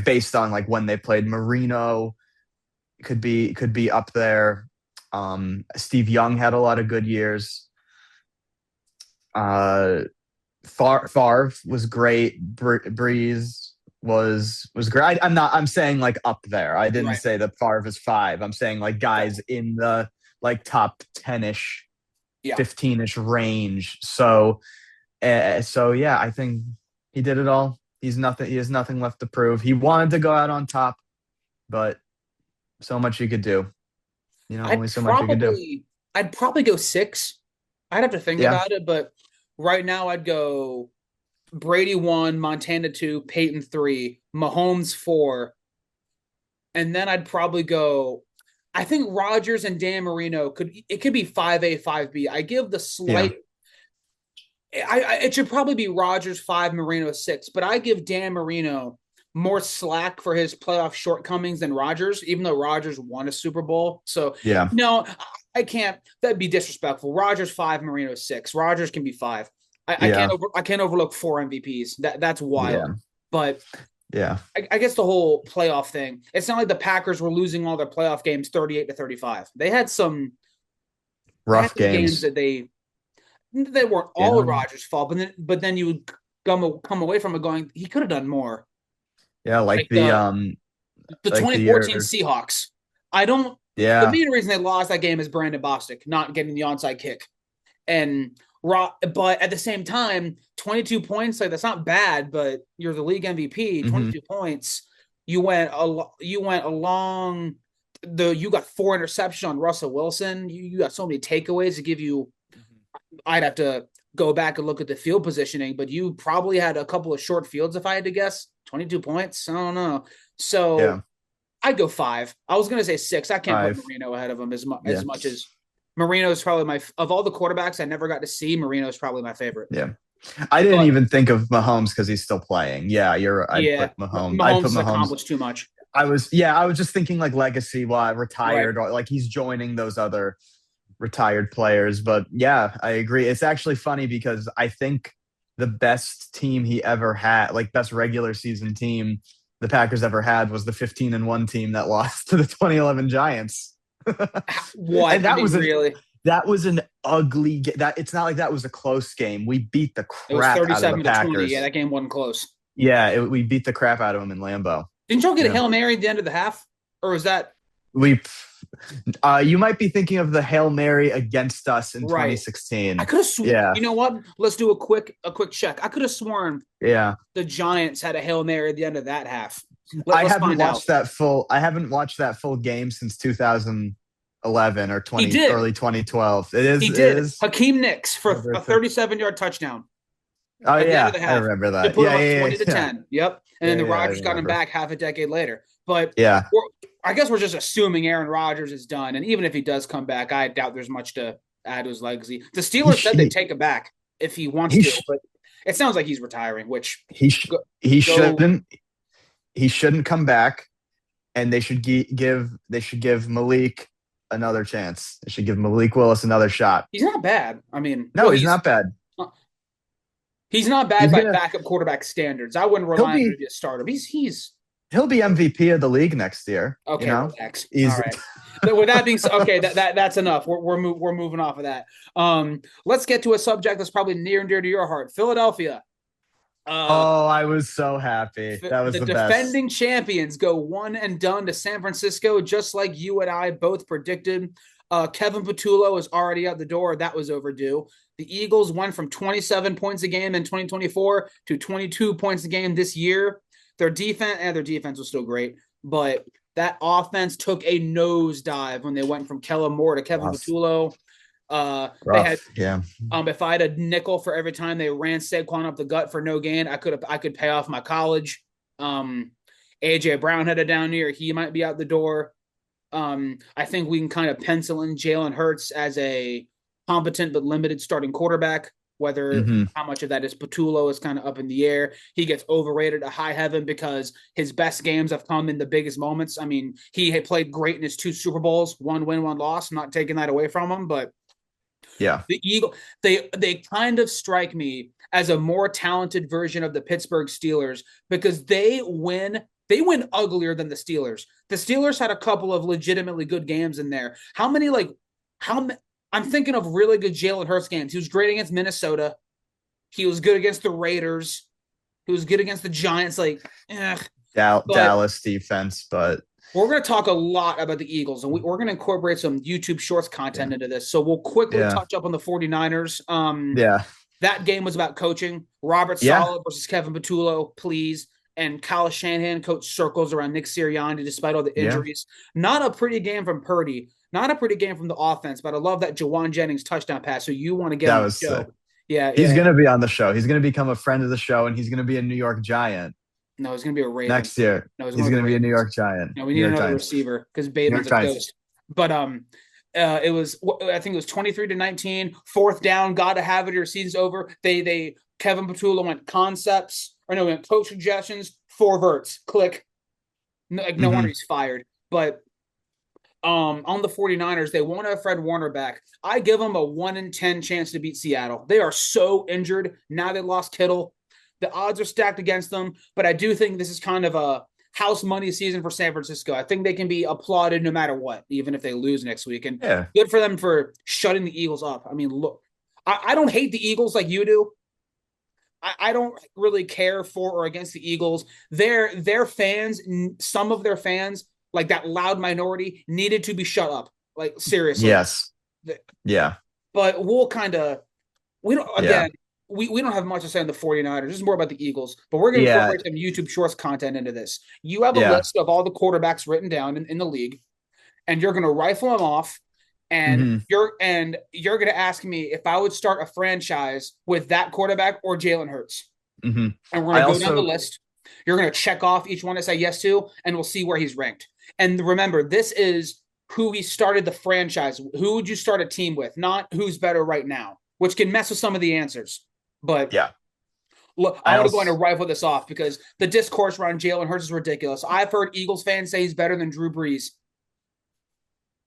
based on like when they played. Marino could be up there. Steve Young had a lot of good years. Uh Favre was great. Breeze was great. I'm saying like up there. I didn't Right. say that Favre is 5. I'm saying like Okay. guys in the like top 10ish, Yeah. 15ish range. So yeah, I think he did it all. He has nothing left to prove. He wanted to go out on top, but so much you could do. I'd Only so much you could do. probably I'd probably go 6. I'd have to think Yeah, about it, but right now I'd go Brady 1, Montana 2, Peyton 3, Mahomes 4, and then I'd probably go. I think Rogers and Dan Marino could be 5A 5B. I give the yeah, slight. It should probably be Rogers 5, Marino 6, but I give Dan Marino more slack for his playoff shortcomings than Rogers, even though Rogers won a Super Bowl. So yeah, no, I can't. That'd be disrespectful. Rogers 5, Marino 6. Rogers can be 5. yeah, I can't overlook 4 MVPs. That's wild. yeah, But yeah. I guess the whole playoff thing. It's not like the Packers were losing all their playoff games 38-35. They had Rough some games games. that they weren't all Yeah, Rodgers' fault, but then you would come away from it going, he could have done more. yeah. Like the The 2014 year. Seahawks. I don't. The Yeah, main reason they lost that game is Brandon Bostic not getting the onside kick, and but at the same time, 22 points, like that's not bad, but you're the league MVP. hmm 22 points. You went along. You got 4 interceptions on Russell Wilson. You got so many takeaways to give you. I'd have to go back and look at the field positioning, but you probably had a couple of short fields if I had to guess. 22 points. I don't know. So Yeah. I'd go 5. I was going to say 6. I can't put 5. Marino ahead of him Yeah. as much as Marino's probably of all the quarterbacks I never got to see, Marino's probably my favorite. Yeah. I didn't But even think of Mahomes because he's still playing. Yeah, I'd yeah, put Mahomes. I'd Mahomes put has Mahomes. accomplished too much. I was just thinking like legacy while Right. retired or like he's joining those other retired players. But yeah, I agree. It's actually funny because I think the best team he ever had, like best regular season team the Packers ever had was the 15-1 team that lost to the 2011 Giants. What? And I mean, really? that was an ugly that it's not like that was a close game. We beat the It was crap out of the 37-20. Yeah, Packers. that game wasn't close. Yeah, we beat the crap out of them in Lambeau. Didn't y'all get a Yeah. Hail Mary at the end of the half? Or was that We you might be thinking of the Hail Mary against us in right? 2016. I could have sworn. Yeah. You know what? Let's do a quick check. I could have sworn Yeah. the Giants had a Hail Mary at the end of that half. I Let's haven't find watched out. that full I haven't watched that full game since 2011 or He 20 did. early 2012. He It did. is. Hakeem Nicks for a 37-yard touchdown Oh at the end of yeah, the I half remember to that. put Yeah, him up yeah, 20 to yeah. 10. Yep. And then Yeah, the yeah, I Rodgers got him remember. back half a decade later. But Yeah. I guess we're just assuming Aaron Rodgers is done. And even if he does come back, I doubt there's much to add to his legacy. The Steelers said they'd take him back if he wants He to, but it sounds like he's retiring, which go, he go shouldn't come back, and they should give Malik another chance. They should give Malik Willis another shot. he's not bad. I mean, No, well, he's not bad. he's not bad He's by gonna backup quarterback standards. I wouldn't he'll rely on him to be be a starter. He's he'll be MVP of the league next year. okay. You know, Relax. All he's right. But with that being said, okay, that's enough. We're moving off of that. Let's get to a subject that's probably near and dear to your heart. Philadelphia. oh, I was so happy. That was The the best. defending champions go one and done to San Francisco, just like you and I both predicted. Kevin Patullo is already out the door. That was overdue. The Eagles went from 27 points a game in 2024 to 22 points a game this year. Their defense was still great, but that offense took a nosedive when they went from Kellen Moore to Kevin Rough. Patullo. They had Rough. Yeah. if I had a nickel for every time they ran Saquon up the gut for no gain, I could pay off my college. AJ Brown had a down year. He might be out the door. I think we can kind of pencil in Jalen Hurts as a competent but limited starting quarterback. Whether how much of that is Patullo is kind of up in the air. He gets overrated to high heaven because his best games have come in the biggest moments. I mean, he had played great in his 2 Super Bowls, 1 win, 1 loss. I'm not taking that away from him, but Yeah. the Eagle, they kind of strike me as a more talented version of the Pittsburgh Steelers because they win uglier than the Steelers. The Steelers had a couple of legitimately good games in there. I'm thinking of really good Jalen Hurts games. He was great against Minnesota. He was good against the Raiders. He was good against the Giants. Dallas defense, but we're going to talk a lot about the Eagles, and we're going to incorporate some YouTube Shorts content into this. So we'll quickly touch up on the 49ers. That game was about coaching. Robert Saleh versus Kevin Patullo, please. And Kyle Shanahan coached circles around Nick Sirianni despite all the injuries. Not a pretty game from Purdy. Not a pretty game from the offense, but I love that Jawan Jennings touchdown pass. So you want to get on the show. Sick. Yeah. He's going to be on the show. He's going to become a friend of the show, and he's going to be a New York Giant. No, he's going to be a Raven. Next year. No, he's going to be a New York Giant. No, we need another receiver because Bateman's a ghost. But it was, I think it was 23-19, 4th down, got to have it, your season's over. Kevin Patullo went coach suggestions, 4 verts, click. No wonder he's fired. But on the 49ers, they won't have Fred Warner back. I give them a 1 in 10 chance to beat Seattle. They are so injured. Now they lost Kittle. The odds are stacked against them, but I do think this is kind of a house money season for San Francisco. I think they can be applauded no matter what, even if they lose next week. And good for them for shutting the Eagles up. I mean, look, I don't hate the Eagles like you do. I don't really care for or against the Eagles. Their fans, some of their fans, like that loud minority, needed to be shut up. Like, seriously. Yes. Yeah. But we don't have much to say on the 49ers. This is more about the Eagles. But we're going to incorporate some YouTube Shorts content into this. You have a list of all the quarterbacks written down in the league, and you're going to rifle them off And hmm you're gonna ask me if I would start a franchise with that quarterback or Jalen Hurts. hmm And we're I gonna go down the also, list. You're gonna check off each one I say yes to, and we'll see where he's ranked. And remember, this is who he started the franchise. Who would you start a team with? Not who's better right now, which can mess with some of the answers. But yeah, look, I I'm going to also, rifle this off because the discourse around Jalen Hurts is ridiculous. I've heard Eagles fans say he's better than Drew Brees.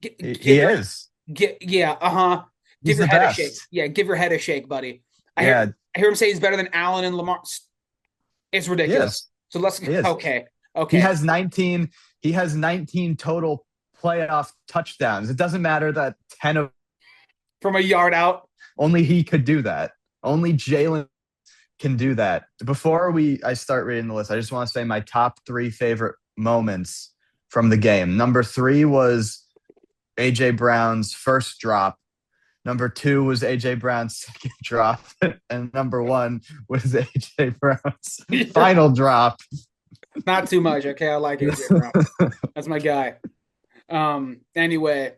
he Give your is. yeah, uh-huh. Give He's your the head a shake. best. Yeah, give your head a shake, buddy. I hear Yeah, I hear him say he's better than Allen and Lamar. It's he is. ridiculous. So let's He is. okay. He Okay. has 19. He has 19 total playoff touchdowns. It doesn't matter that 10 of From a yard out. only he could do that. Only Jalen can do that. Before I start reading the list, I just want to say my top 3 favorite moments from the game. Number 3 was AJ Brown's first drop. Number 2 was AJ Brown's second drop, and number 1 was AJ Brown's final drop. Not too much. Okay, I like AJ Brown. That's my guy. Anyway,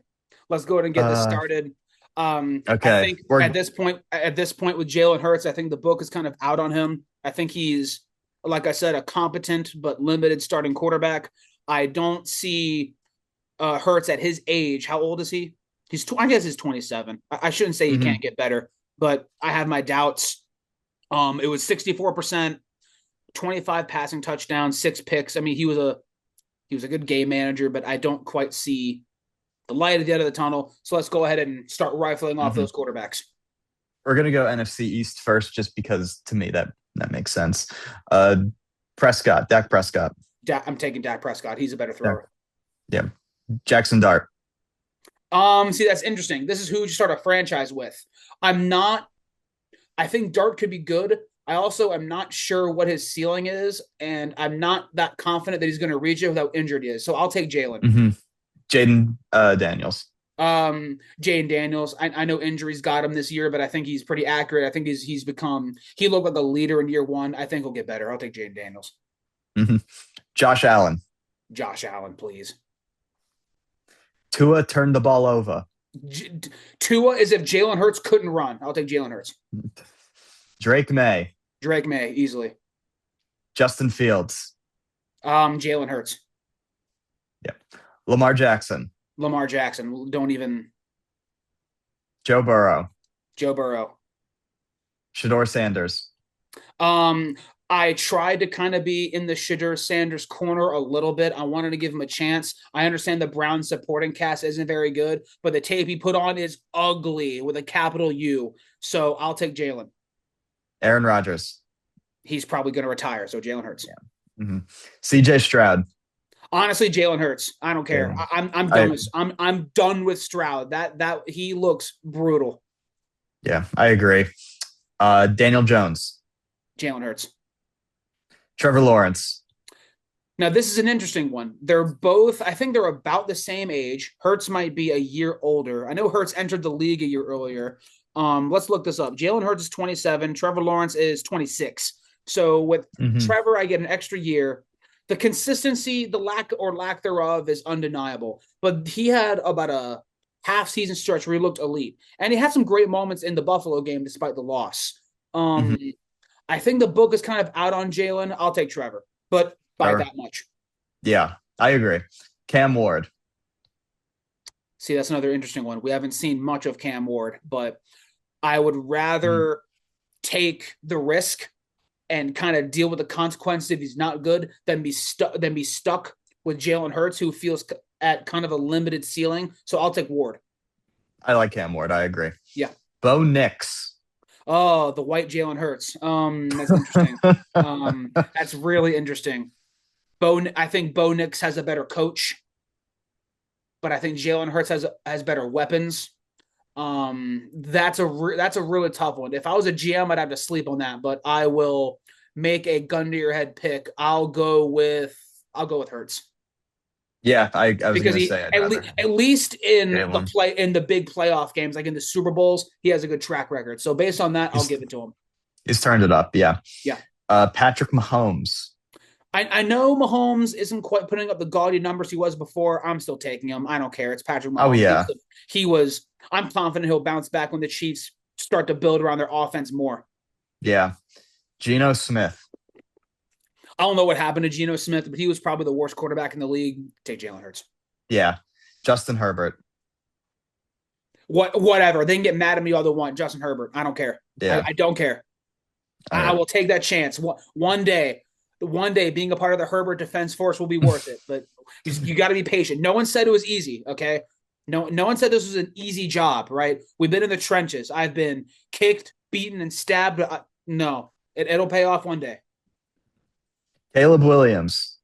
let's go ahead and get this started. I Okay, think at this point with Jalen Hurts, I think the book is kind of out on him. I think he's, like I said, a competent but limited starting quarterback. I don't see Hurts at his age. How old is he? I guess he's 27. I shouldn't say he mhm. can't get better, but I have my doubts. It was 64%, 25 passing touchdowns, 6 picks. I mean, he was a good game manager, but I don't quite see the light at the end of the tunnel. So let's go ahead and start rifling off those quarterbacks. We're gonna go NFC East first, just because to me that makes sense. Dak Prescott. I'm taking Dak Prescott. He's a better thrower. Yeah. Jackson Dart. See, that's interesting. This is who you start a franchise with. I think Dart could be good. I also am not sure what his ceiling is, and I'm not that confident that he's going to reach it without injured is. So I'll take Jalen. Mm-hmm. Jaden Daniels. Jaden Daniels. I know injuries got him this year, but I think he's pretty accurate. I think he looked like a leader in year 1. I think he'll get better. I'll take Jaden Daniels. Mm-hmm. Josh Allen. Josh Allen, please. Tua turned the ball over. Tua is if Jalen Hurts couldn't run. I'll take Jalen Hurts. Drake May. Drake May, easily. Justin Fields. Jalen Hurts. Yep. Lamar Jackson. Lamar Jackson. Don't even. Joe Burrow. Joe Burrow. Shedeur Sanders. I tried to kind of be in the Shedeur Sanders corner a little bit. I wanted to give him a chance. I understand the Browns supporting cast isn't very good, but the tape he put on is ugly with a capital U. So I'll take Jalen. Aaron Rodgers. He's probably going to retire, so Jalen Hurts. Yeah. Mm-hmm. CJ Stroud. Honestly, Jalen Hurts. I don't care. Yeah. I'm done with Stroud. That he looks brutal. Yeah, I agree. Daniel Jones. Jalen Hurts. Trevor Lawrence. Now, this is an interesting one. I think they're about the same age. Hurts might be a year older. I know Hurts entered the league a year earlier. Let's look this up. Jalen Hurts is 27. Trevor Lawrence is 26. So with Trevor, I get an extra year. The consistency, the lack thereof is undeniable. But he had about a half-season stretch where he looked elite. And he had some great moments in the Buffalo game despite the loss. I think the book is kind of out on Jalen. I'll take Trevor, but by that much. Yeah, I agree. Cam Ward. See, that's another interesting one. We haven't seen much of Cam Ward, but I would rather take the risk and kind of deal with the consequences if he's not good than be stuck with Jalen Hurts, who feels at kind of a limited ceiling. So I'll take Ward. I like Cam Ward. I agree. Yeah. Bo Nix. Oh, the white Jalen Hurts. That's interesting. That's really interesting. I think Bo Nix has a better coach, but I think Jalen Hurts has better weapons. That's a really tough one. If I was a GM, I'd have to sleep on that, but I will make a gun to your head pick. I'll go with Hurts. Yeah, I was going to say at least in the big playoff games, like in the Super Bowls, he has a good track record. So based on that, I'll give it to him. He's turned it up. Yeah. Yeah. Patrick Mahomes. I know Mahomes isn't quite putting up the gaudy numbers he was before. I'm still taking him. I don't care. It's Patrick Oh Mahomes. yeah, I'm confident he'll bounce back when the Chiefs start to build around their offense more. yeah. Geno Smith. I don't know what happened to Geno Smith, but he was probably the worst quarterback in the league. Take Jalen Hurts. Yeah. Justin Herbert. Whatever. They can get mad at me all they want. Justin Herbert. I don't care. Yeah. I don't care. I will take that chance. One day, being a part of the Herbert defense force will be worth it. But you got to be patient. No one said it was easy. Okay. No one said this was an easy job. Right. We've been in the trenches. I've been kicked, beaten, and stabbed. No, it'll pay off one day. Caleb Williams.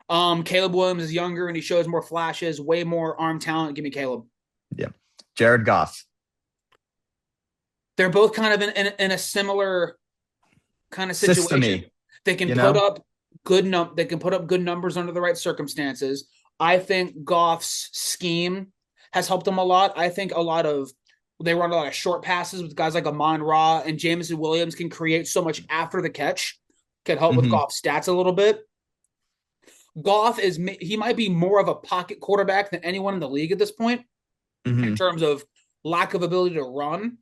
Caleb Williams is younger and he shows more flashes, way more arm talent. Give me Caleb. Yeah. Jared Goff. They're both kind of in a similar kind of situation. System-y, they can put up good numbers under the right circumstances. I think Goff's scheme has helped them a lot. I think they run a lot of short passes with guys like Amon-Ra, and Jameson Williams can create so much after the catch. Can help with Goff's stats a little bit. Goff he might be more of a pocket quarterback than anyone in the league at this point in terms of lack of ability to run.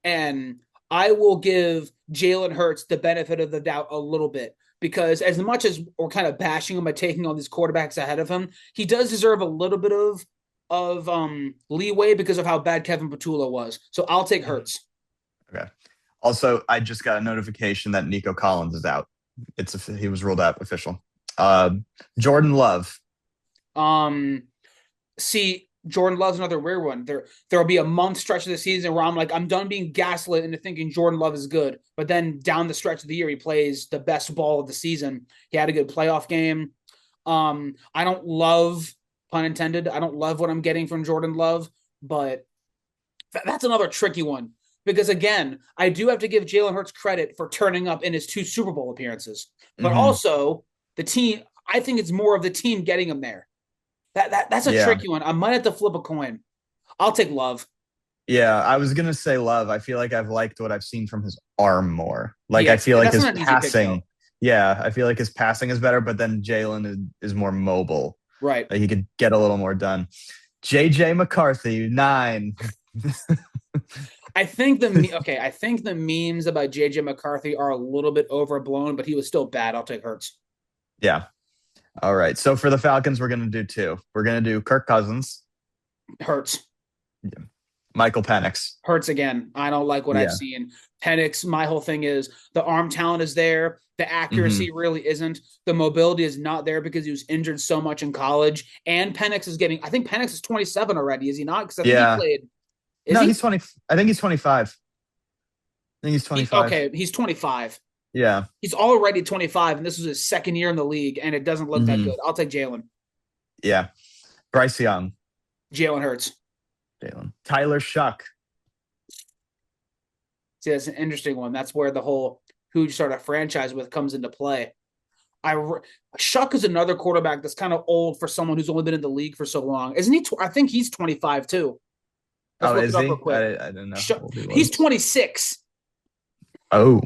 And I will give Jalen Hurts the benefit of the doubt a little bit because as much as we're kind of bashing him by taking all these quarterbacks ahead of him, he does deserve a little bit of leeway because of how bad Kevin Patullo was. So I'll take Hurts. Okay. Also, I just got a notification that Nico Collins is out. He was ruled out official. Jordan Love. See, Jordan Love's another weird one. There'll be a month stretch of the season where I'm done being gaslit into thinking Jordan Love is good. But then down the stretch of the year, he plays the best ball of the season. He had a good playoff game. I don't love, pun intended, I don't love what I'm getting from Jordan Love, but that's another tricky one. Because again, I do have to give Jalen Hurts credit for turning up in his 2 Super Bowl appearances. But also the team, I think it's more of the team getting him there. That's a tricky one. I might have to flip a coin. I'll take Love. Yeah, I was gonna say Love. I feel like I've liked what I've seen from his arm more. I feel like his passing. I feel like his passing is better, but then Jalen is more mobile. Right. Like he could get a little more done. JJ McCarthy, 9. I think the memes about JJ McCarthy are a little bit overblown, but he was still bad. I'll take Hurts. Yeah. All right. So for the Falcons, we're going to do 2. We're going to do Kirk Cousins. Hurts. Yeah. Michael Penix. Hurts again. I don't like what I've seen. Penix, my whole thing is the arm talent is there. The accuracy really isn't. The mobility is not there because he was injured so much in college. And Penix is I think Penix is 27 already, is he not? Because I think he played. He's 20. I think he's 25. I think he's 25. He's 25. Yeah. He's already 25, and this was his second year in the league, and it doesn't look that good. I'll take Jalen. Yeah. Bryce Young. Jalen Hurts. Jalen. Tyler Shuck. See, that's an interesting one. That's where the whole who you start a franchise with comes into play. Shuck is another quarterback that's kind of old for someone who's only been in the league for so long. Isn't he? I think he's 25 too. Is he? I didn't know. He's 26. Oh.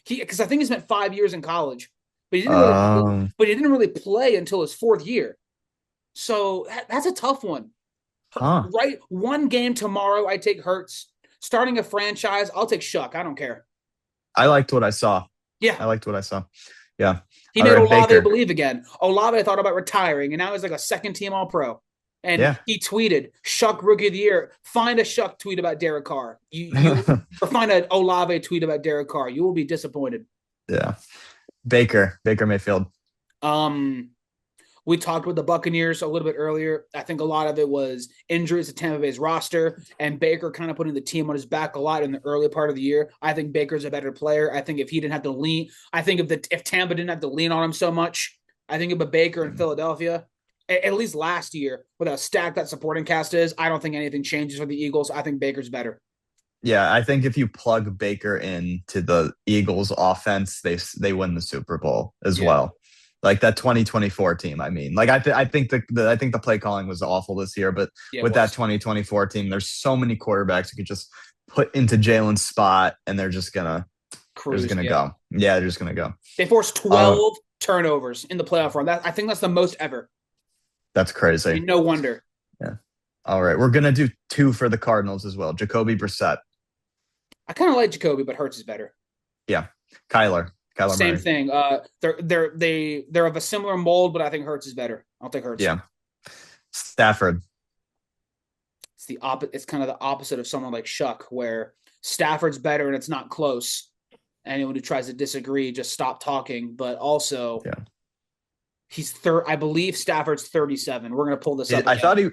Because I think he spent 5 years in college, but he didn't really play until his 4th year. So that's a tough one. Right? One game tomorrow, I take Hurts. Starting a franchise, I'll take Shuck. I don't care. I liked what I saw. Yeah. I liked what I saw. Yeah. He made Olave believe again. Olave thought about retiring, and now he's like a second-team All-Pro. And he tweeted, Shuck Rookie of the Year. Find a Shuck tweet about Derek Carr. Or find an Olave tweet about Derek Carr. You will be disappointed. Yeah. Baker Mayfield. We talked with the Buccaneers a little bit earlier. I think a lot of it was injuries to Tampa Bay's roster and Baker kind of putting the team on his back a lot in the early part of the year. I think Baker's a better player. I think if he didn't have to lean, if Tampa didn't have to lean on him so much, I think about Baker in Philadelphia. At least last year, with how stacked that supporting cast is, I don't think anything changes for the Eagles. I think Baker's better. Yeah, I think if you plug Baker into the Eagles offense, they win the Super Bowl as well. Like that 2024 team. I mean, like I think the play calling was awful this year, but with that 2024 team, there's so many quarterbacks you could just put into Jalen's spot, and they're just gonna go. Yeah, they're just gonna go. They forced 12 turnovers in the playoff run. I think that's the most ever. That's I crazy. mean, no wonder. Yeah. All right. We're going to do 2 for the Cardinals as well. Jacoby Brissett. I kind of like Jacoby, but Hurts is better. Yeah. Kyler Same Murray. thing. They're of a similar mold, but I think Hurts is better. I'll take Hurts. Yeah. Stafford. It's kind of the opposite of someone like Shuck, where Stafford's better and it's not close. Anyone who tries to disagree, just stop talking. But also, yeah, he's third. I believe Stafford's 37. We're gonna pull this up. I thought he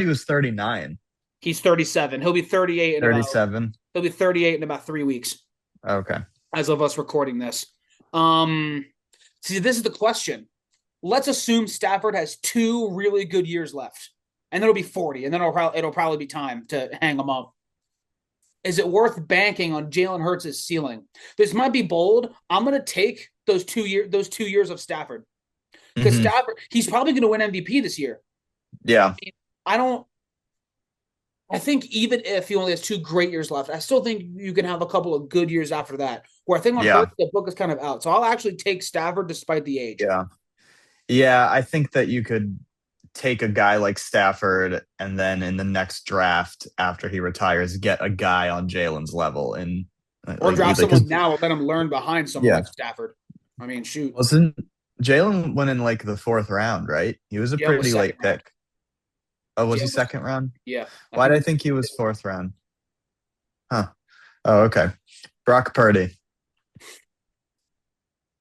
was 39. He's 37. He'll be 38 in 37. He'll be 38 in about 3 weeks. Okay. As of us recording this. See, this is the question. Let's assume Stafford has 2 really good years left, and then it'll be 40, and then it'll probably be time to hang him up. Is it worth banking on Jalen Hurts' ceiling? This might be bold. I'm going to take those 2 years of Stafford, because Stafford, he's probably going to win MVP this year. Yeah. I think even if he only has 2 great years left, I still think you can have a couple of good years after that. Where I think on Hurts, the book is kind of out. So I'll actually take Stafford despite the age. Yeah. Yeah, I think that you could take a guy like Stafford and then in the next draft after he retires, get a guy on Jalen's level and or draft someone now and let him learn behind someone like Stafford. I mean, shoot. Wasn't Jalen went in like the 4th round, right? He was a pretty late pick. Oh, was he second round? Yeah. Why did I think he was 4th round? Huh. Oh, okay. Brock Purdy.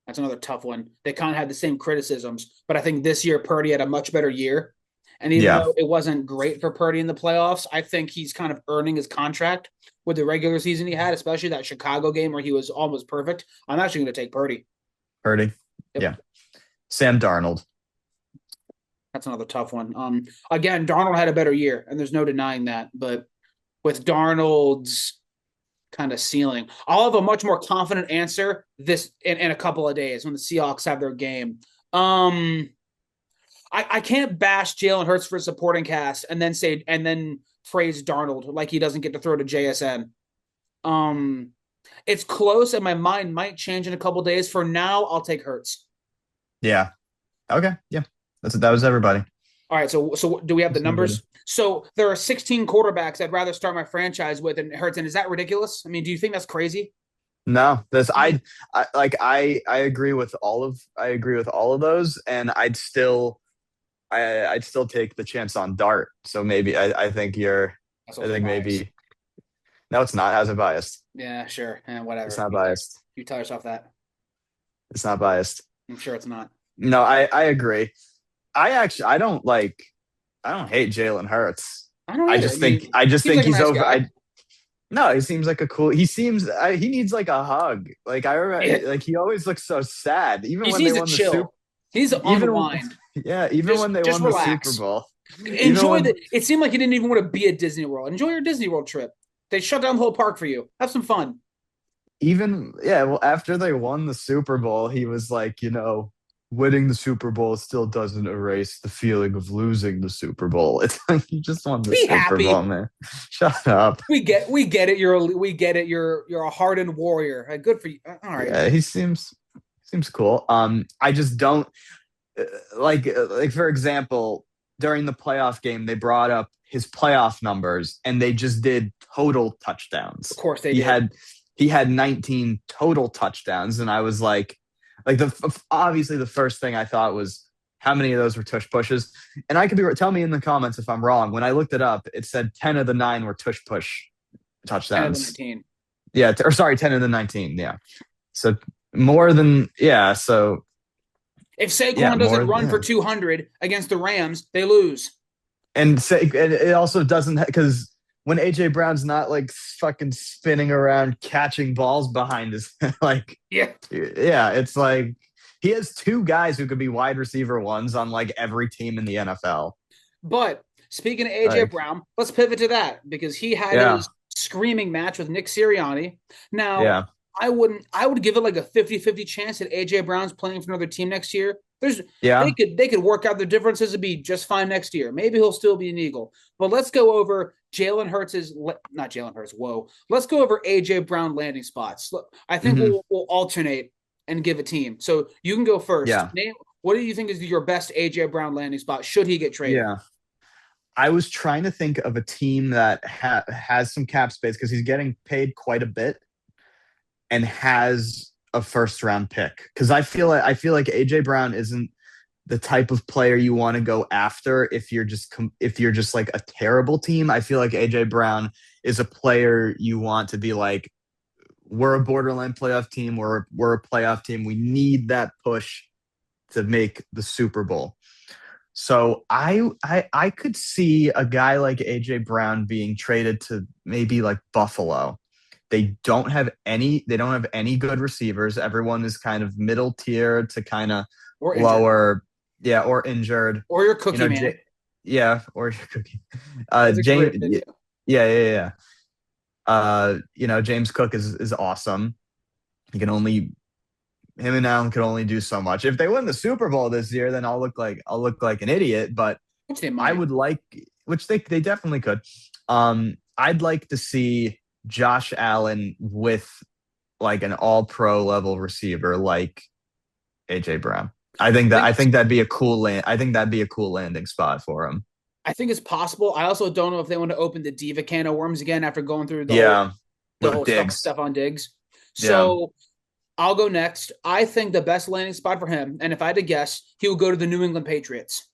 That's another tough one. They kind of had the same criticisms, but I think this year Purdy had a much better year. And even though it wasn't great for Purdy in the playoffs, I think he's kind of earning his contract with the regular season he had, especially that Chicago game where he was almost perfect. I'm actually going to take Purdy. Yep. Yeah. Sam Darnold. That's another tough one. Again, Darnold had a better year, and there's no denying that. But with Darnold's kind of ceiling, I'll have a much more confident answer this in a couple of days when the Seahawks have their game. I can't bash Jalen Hurts for supporting cast and then praise Darnold like he doesn't get to throw to JSN. It's close, and my mind might change in a couple of days. For now, I'll take Hurts. Yeah. Okay. Yeah. That was everybody. All right. So do we have the numbers? So there are 16 quarterbacks I'd rather start my franchise with and Hurts. And is that ridiculous? I mean, do you think that's crazy? No, I agree with all of those, and I'd still take the chance on Dart. So maybe I think maybe no, it's not. How's it biased? Yeah, sure. Whatever. It's not biased. You tell yourself that. It's not biased. I'm sure it's not. No, I agree. I don't hate Jalen Hurts. I just think he's over. No, he seems like he needs like a hug. Like I remember, like he always looks so sad. Even when they won the Super, he's unwind. Yeah, even when they won the Super Bowl. It seemed like he didn't even want to be at Disney World. Enjoy your Disney World trip. They shut down the whole park for you. Have some fun. After they won the Super Bowl, he was like, winning the Super Bowl still doesn't erase the feeling of losing the Super Bowl. It's like you just won the Super Bowl, man. Shut up. We get it. You're a hardened warrior. Good for you. All right. Yeah, he seems cool. I just don't like for example, during the playoff game, they brought up his playoff numbers and they just did total touchdowns. Of course they did. He had 19 total touchdowns, and I was like obviously the first thing I thought was how many of those were tush pushes, and I could be tell me in the comments if I'm wrong. When I looked it up, it said 10 of the 9 were tush push touchdowns. 10 of the 19. 10 of the 19. Yeah, so more than So if Saquon doesn't run for 200 against the Rams, they lose. And it also doesn't because when AJ Brown's not like fucking spinning around catching balls behind his it's like he has 2 guys who could be wide receiver ones on like every team in the NFL. But speaking of AJ Brown, let's pivot to that because he had his screaming match with Nick Sirianni. Now, I would give it like a 50-50 chance that AJ Brown's playing for another team next year. They could work out the differences and be just fine next year. Maybe he'll still be an Eagle. But let's go over not Jalen Hurts. Whoa. Let's go over AJ Brown landing spots. I think we'll alternate and give a team. So you can go first. Yeah. Name what do you think is your best AJ Brown landing spot? Should he get traded? Yeah. I was trying to think of a team that has some cap space because he's getting paid quite a bit and has a first round pick. Because I feel like AJ Brown isn't the type of player you want to go after if you're just like a terrible team. I feel like AJ Brown is a player you want to be like, we're a borderline playoff team. We're a playoff team. We need that push to make the Super Bowl. So I could see a guy like AJ Brown being traded to maybe like Buffalo. They don't have any good receivers. Everyone is kind of middle tier to kind of Or injured. lower, yeah, or injured. Or your You cookie know, man. yeah, or your cookie. That's a James, great video. yeah, yeah, yeah. James Cook is awesome. He can only him and Allen can only do so much. If they win the Super Bowl this year, then I'll look like an idiot. But Which they I might. would like, which they definitely could. I'd like to see Josh Allen with like an all pro level receiver like AJ Brown. I think that'd be a cool land. I think that'd be a cool landing spot for him. I think it's possible. I also don't know if they want to open the diva can of worms again after going through Yeah, the with whole stuff Diggs. stuff on Diggs. Yeah, So I'll go next. I think the best landing spot for him, and if I had to guess, he will go to the New England Patriots.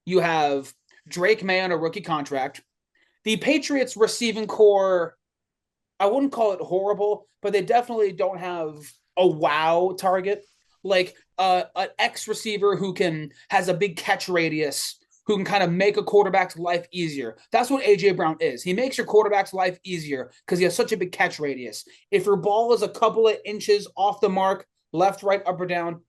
You have Drake May on a rookie contract. The Patriots receiving core, I wouldn't call it horrible, but they definitely don't have a wow target. Like an X receiver who has a big catch radius, who can kind of make a quarterback's life easier. That's what AJ Brown is. He makes your quarterback's life easier because he has such a big catch radius. If your ball is a couple of inches off the mark, left, right, up or down,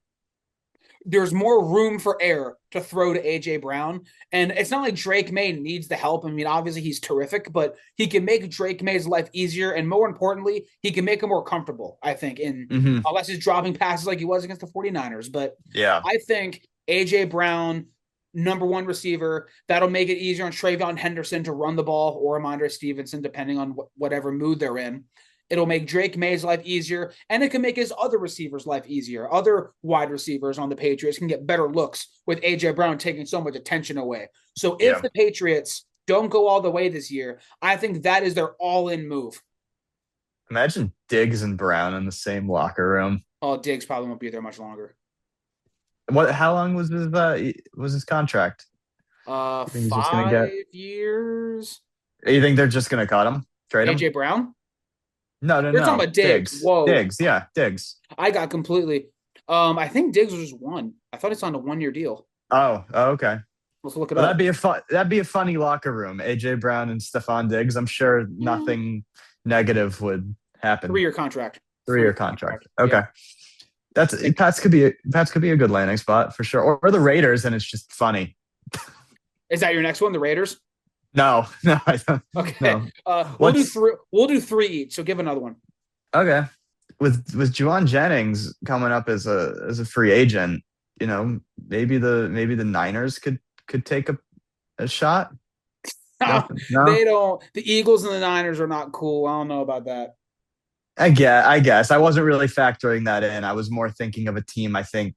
there's more room for error to throw to AJ Brown. And it's not like Drake May needs the help. I mean, obviously he's terrific, but he can make Drake May's life easier. And more importantly, he can make him more comfortable, I think, in hmm unless he's dropping passes like he was against the 49ers. But yeah, I think AJ Brown, number one receiver, that'll make it easier on Travion Henderson to run the ball or Ramondre Stevenson, depending on whatever mood they're in. It'll make Drake May's life easier, and it can make his other receivers' life easier. Other wide receivers on the Patriots can get better looks with A.J. Brown taking so much attention away. So if yeah. the Patriots don't go all the way this year, I think that is their all-in move. Imagine Diggs and Brown in the same locker room. Oh, Diggs probably won't be there much longer. What? How long was his contract? You think he's just gonna get? 5 years. You think they're just gonna cut him, trade him? A.J. Brown? No, no, You're talking no. about Diggs. Diggs, Whoa. Diggs, yeah, Diggs. I got completely. I think Diggs was just one. I thought he signed a 1 year deal. Oh, okay. Let's look it Well, up. that'd be a funny locker room. AJ Brown and Stephon Diggs. I'm sure nothing negative would happen. 3 year contract. 3 year contract. Okay. Yeah. Pats could be a good landing spot for sure. Or the Raiders, and it's just funny. Is that your next one? The Raiders? No, no, I don't. Okay. No. We'll do three. We'll do three each. So give another one. Okay. With Juwan Jennings coming up as a free agent, maybe the Niners could take a shot. No? They don't. The Eagles and the Niners are not cool. I don't know about that. I guess. I wasn't really factoring that in. I was more thinking of a team I think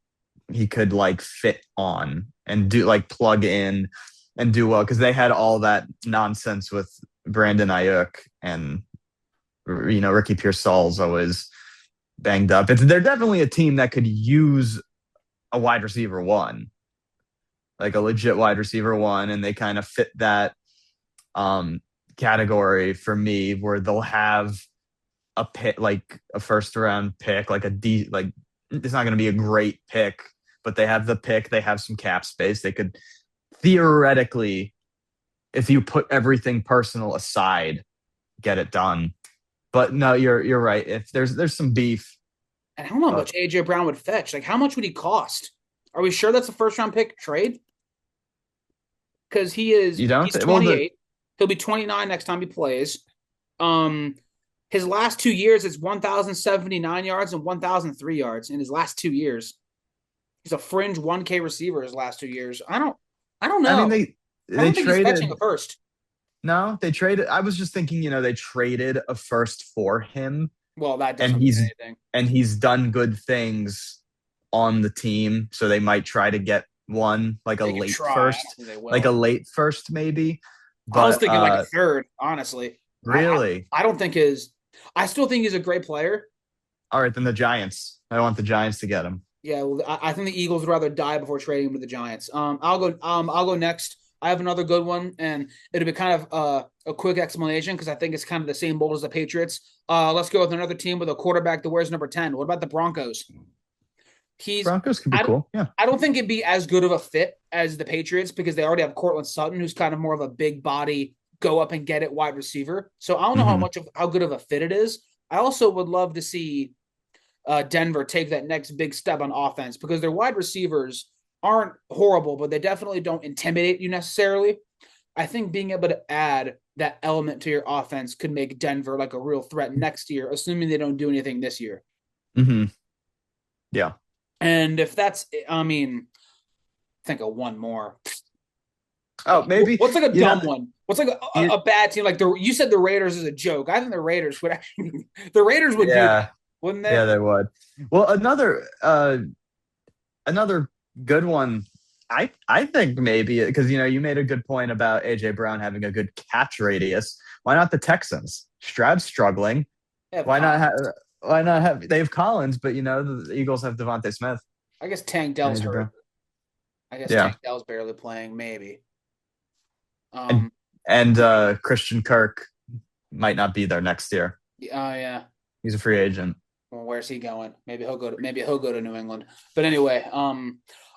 he could like fit on and do like plug in and do well because they had all that nonsense with Brandon Ayuk and Ricky Pearsall's always banged up. They're definitely a team that could use a wide receiver one, like a legit wide receiver one, and they kind of fit that category for me where they'll have a pick, like a first round pick, like like it's not going to be a great pick, but they have the pick. They have some cap space. They could theoretically, if you put everything personal aside, get it done. But no, you're right. If there's some beef, And I don't know how much AJ Brown would fetch. Like, how much would he cost? Are we sure that's a first round pick trade? Because you don't. he's 28. He'll be 29 next time he plays. His last 2 years is 1,079 yards and 1,003 yards in his last 2 years. He's a fringe 1K receiver his last 2 years. I don't know. I mean, I they don't think traded. he's fetching a first. No, they traded. I was just thinking, they traded a first for him Well, that and doesn't mean anything. he's done good things on the team, so they might try to get one They could try. I don't think they like a will. late first maybe. I was But thinking like a third, honestly. really, I don't think his. I still think he's a great player. all right, then the Giants. I want the Giants to get him. Yeah, well, I think the Eagles would rather die before trading him to the Giants. I'll go next. I have another good one, and it'll be kind of a quick explanation because I think it's kind of the same mold as the Patriots. Let's go with another team with a quarterback that wears number 10. What about the Broncos? He's Broncos could be I don't cool. Yeah. I don't think it'd be as good of a fit as the Patriots because they already have Cortland Sutton, who's kind of more of a big body, go up and get it wide receiver. So I don't know Hmm. how good of a fit it is. I also would love to see Denver take that next big step on offense because their wide receivers aren't horrible, but they definitely don't intimidate you necessarily. I think being able to add that element to your offense could make Denver like a real threat next year, assuming they don't do anything this year. Hmm. Yeah. And if that's, I mean, think of one more. Oh, maybe What's like a you know dumb one? What's like you, a bad team? Like you said the Raiders is a joke. I think the Raiders would actually the Raiders would do that, yeah, wouldn't yeah, they? they would. Well, another good one. I think maybe because you made a good point about AJ Brown having a good catch radius. Why not the Texans? Stroud's struggling. They have Why not have Collins. they have Collins, but the Eagles have Devontae Smith I guess Tank and Dell's AJ hurt. Brown. I guess Yeah. Tank Dell's barely playing, maybe. And Um, Christian Kirk might not be there next year. oh yeah. He's a free agent. Well, where's he going? Maybe he'll go to New England. But anyway,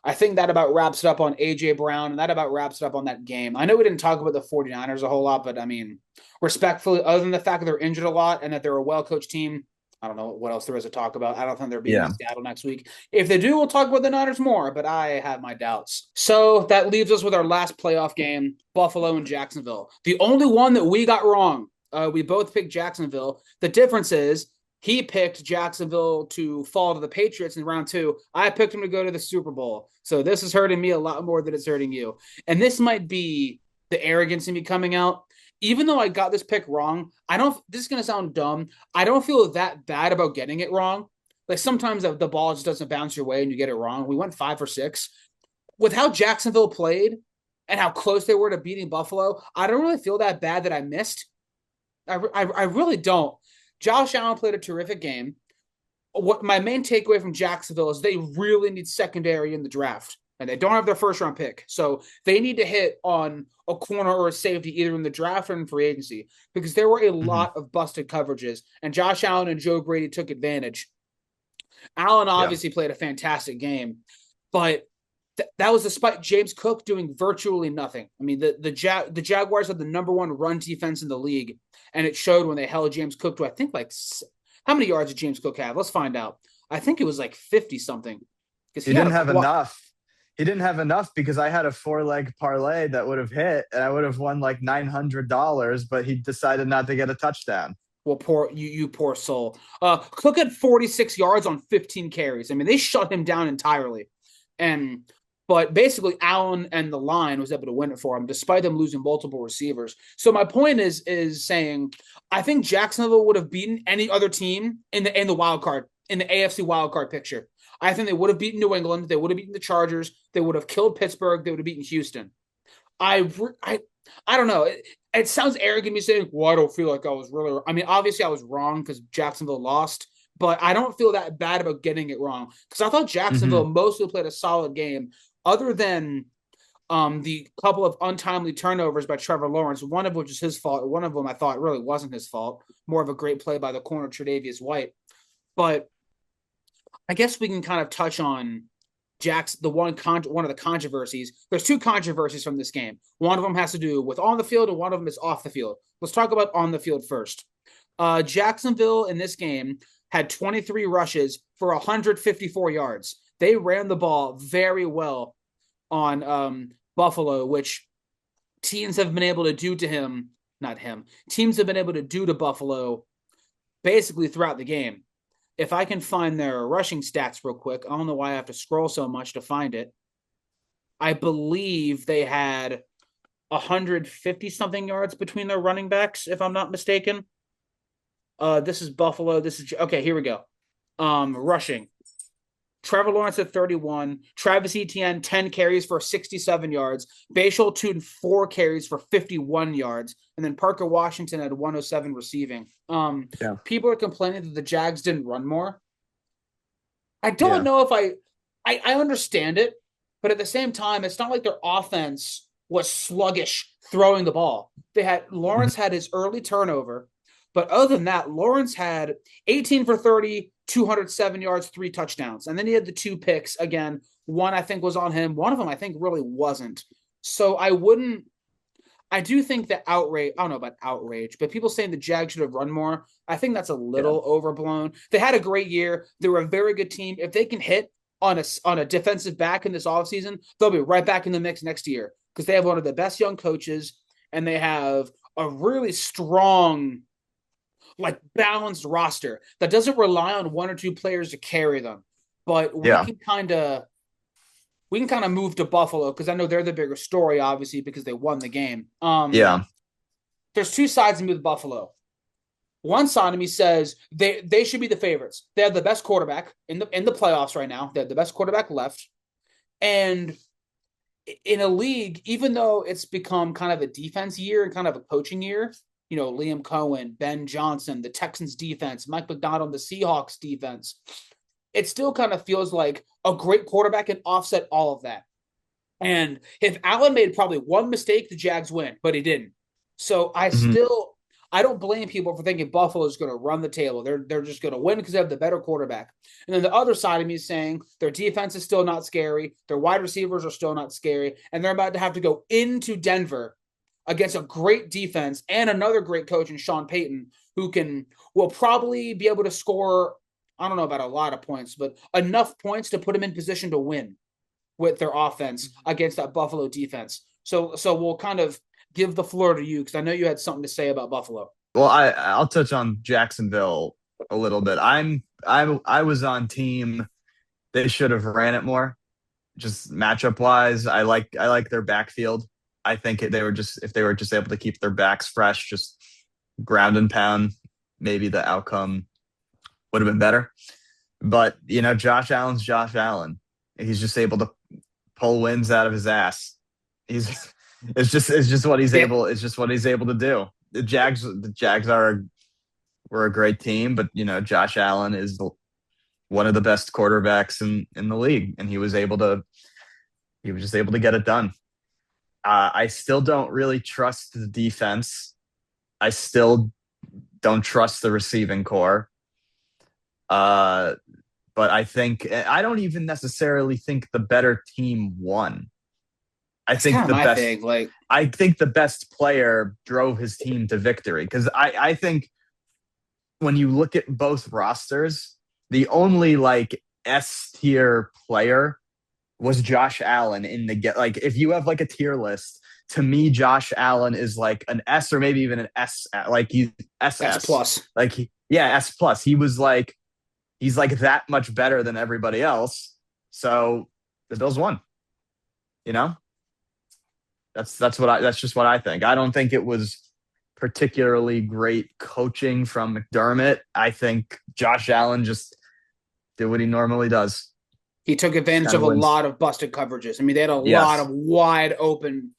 I think that about wraps it up on AJ Brown, and that about wraps it up on that game. I know we didn't talk about the 49ers a whole lot, but I mean, respectfully, other than the fact that they're injured a lot and that they're a well-coached team, I don't know what else there is to talk about. I don't think they're beating Yeah. Seattle next week. If they do, we'll talk about the Niners more, but I have my doubts. So that leaves us with our last playoff game, Buffalo and Jacksonville. The only one that we got wrong. We both picked Jacksonville. The difference is he picked Jacksonville to fall to the Patriots in round two. I picked him to go to the Super Bowl. So this is hurting me a lot more than it's hurting you. And this might be the arrogance in me coming out. Even though I got this pick wrong, I don't, this is going to sound dumb. I don't feel that bad about getting it wrong. Like sometimes the ball just doesn't bounce your way and you get it wrong. We went 5 for 6. With how Jacksonville played and how close they were to beating Buffalo, I don't really feel that bad that I missed. I really don't. Josh Allen played a terrific game. What my main takeaway from Jacksonville is they really need secondary in the draft, and they don't have their first round pick, so they need to hit on a corner or a safety either in the draft or in free agency because there were a Hmm. lot of busted coverages, and Josh Allen and Joe Brady took advantage. Allen Yeah. obviously played a fantastic game, but that was despite James Cook doing virtually nothing. I mean, the Jaguars had the number one run defense in the league, and it showed when they held James Cook to I think like how many yards did James Cook have? Let's find out. I think it was like 50 something because He he had didn't a have enough. He didn't have enough because I had a 4-leg parlay that would have hit and I would have won like $900, but he decided not to get a touchdown. well, poor you poor soul. Cook had 46 yards on 15 carries. I mean, they shut him down entirely, and but basically Allen and the line was able to win it for him despite them losing multiple receivers. So my point is saying I think Jacksonville would have beaten any other team in the wild card in the AFC wild card picture. I think they would have beaten New England. They would have beaten the Chargers. They would have killed Pittsburgh. They would have beaten Houston. I I I don't know. It sounds arrogant me saying, "Well, I don't feel like I was really." I mean, obviously I was wrong because Jacksonville lost, but I don't feel that bad about getting it wrong because I thought Jacksonville Hmm. mostly played a solid game, other than the couple of untimely turnovers by Trevor Lawrence. One of which is his fault. One of them I thought really wasn't his fault. More of a great play by the corner Tre'Davious White. But I guess we can kind of touch on Jack's one of the controversies. There's two controversies from this game. One of them has to do with on the field, and one of them is off the field. Let's talk about on the field first. Jacksonville in this game had 23 rushes for 154 yards. They ran the ball very well on Buffalo, which teams have been able to do to him. Not him. Teams have been able to do to Buffalo basically throughout the game. If I can find their rushing stats real quick, I don't know why I have to scroll so much to find it. I believe they had 150 something yards between their running backs, if I'm not mistaken. This is Buffalo. This is okay. Here we go. Rushing. Trevor Lawrence at 31, Travis Etienne 10 carries for 67 yards, Bashal Tootin 4 carries for 51 yards, and then Parker Washington had 107 receiving. Yeah. People are complaining that the Jags didn't run more. I don't Yeah. know if I understand it, but at the same time, it's not like their offense was sluggish throwing the ball. Lawrence had his early turnover, but other than that, Lawrence had 18 for 30, 207 yards, 3 touchdowns. And then he had the 2 picks. Again, one I think was on him. One of them I think really wasn't. So I do think that outrage, I don't know about outrage, but people saying the Jags should have run more, I think that's a little overblown. They had a great year. They were a very good team. If they can hit on a defensive back in this offseason, they'll be right back in the mix next year because they have one of the best young coaches and they have a really strong, like balanced roster that doesn't rely on 1 or 2 players to carry them. But we can kind of move to Buffalo because I know they're the bigger story, obviously, because they won the game. There's 2 sides to move to Buffalo. One side of me says they should be the favorites. They have the best quarterback in the playoffs right now. They have the best quarterback left. And in a league, even though it's become kind of a defense year and kind of a coaching year, you know, Liam Cohen, Ben Johnson, the Texans defense, Mike McDonald, the Seahawks defense, it still kind of feels like a great quarterback can offset all of that. And if Allen made probably one mistake, the Jags win, but he didn't. So I don't blame people for thinking Buffalo is going to run the table. They're just going to win because they have the better quarterback. And then the other side of me is saying their defense is still not scary. Their wide receivers are still not scary. And they're about to have to go into Denver against a great defense and another great coach in Sean Payton, who will probably be able to score, I don't know about a lot of points, but enough points to put him in position to win with their offense against that Buffalo defense. So we'll kind of give the floor to you because I know you had something to say about Buffalo. Well, I'll touch on Jacksonville a little bit. I was on team. They should have ran it more, just matchup wise. I like their backfield. I think if they were just able to keep their backs fresh, just ground and pound, maybe the outcome would have been better. But you know, Josh Allen's Josh Allen. He's just able to pull wins out of his ass. It's just what he's able. It's just what he's able to do. The Jags were a great team, but you know, Josh Allen is one of the best quarterbacks in the league, and he was just able to get it done. I still don't really trust the defense. I still don't trust the receiving core. But I don't even necessarily think the better team won. I think the best player drove his team to victory because I think when you look at both rosters, the only like S tier player was Josh Allen if you have like a tier list, to me, Josh Allen is like an S or maybe even an S, like he's S plus. S plus. He's like that much better than everybody else. So the Bills won. You know? That's just what I think. I don't think it was particularly great coaching from McDermott. I think Josh Allen just did what he normally does. He took advantage of a lot of busted coverages. I mean, they had a lot of wide open,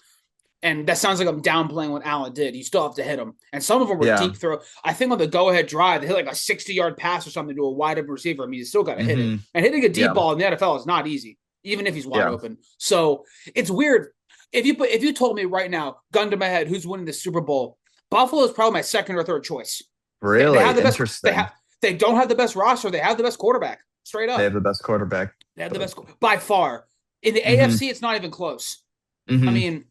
and that sounds like I'm downplaying what Allen did. You still have to hit him. And some of them were deep throw. I think on the go-ahead drive, they hit like a 60-yard pass or something to a wide open receiver. I mean, you still got to hit it. And hitting a deep ball in the NFL is not easy, even if he's wide open. So it's weird. If you told me right now, gun to my head, who's winning the Super Bowl, Buffalo is probably my second or third choice. Really? Interesting. They don't have the best roster. They have the best quarterback. Straight up. They have the best quarterback. They have the best by far. In the AFC, it's not even close. I mean,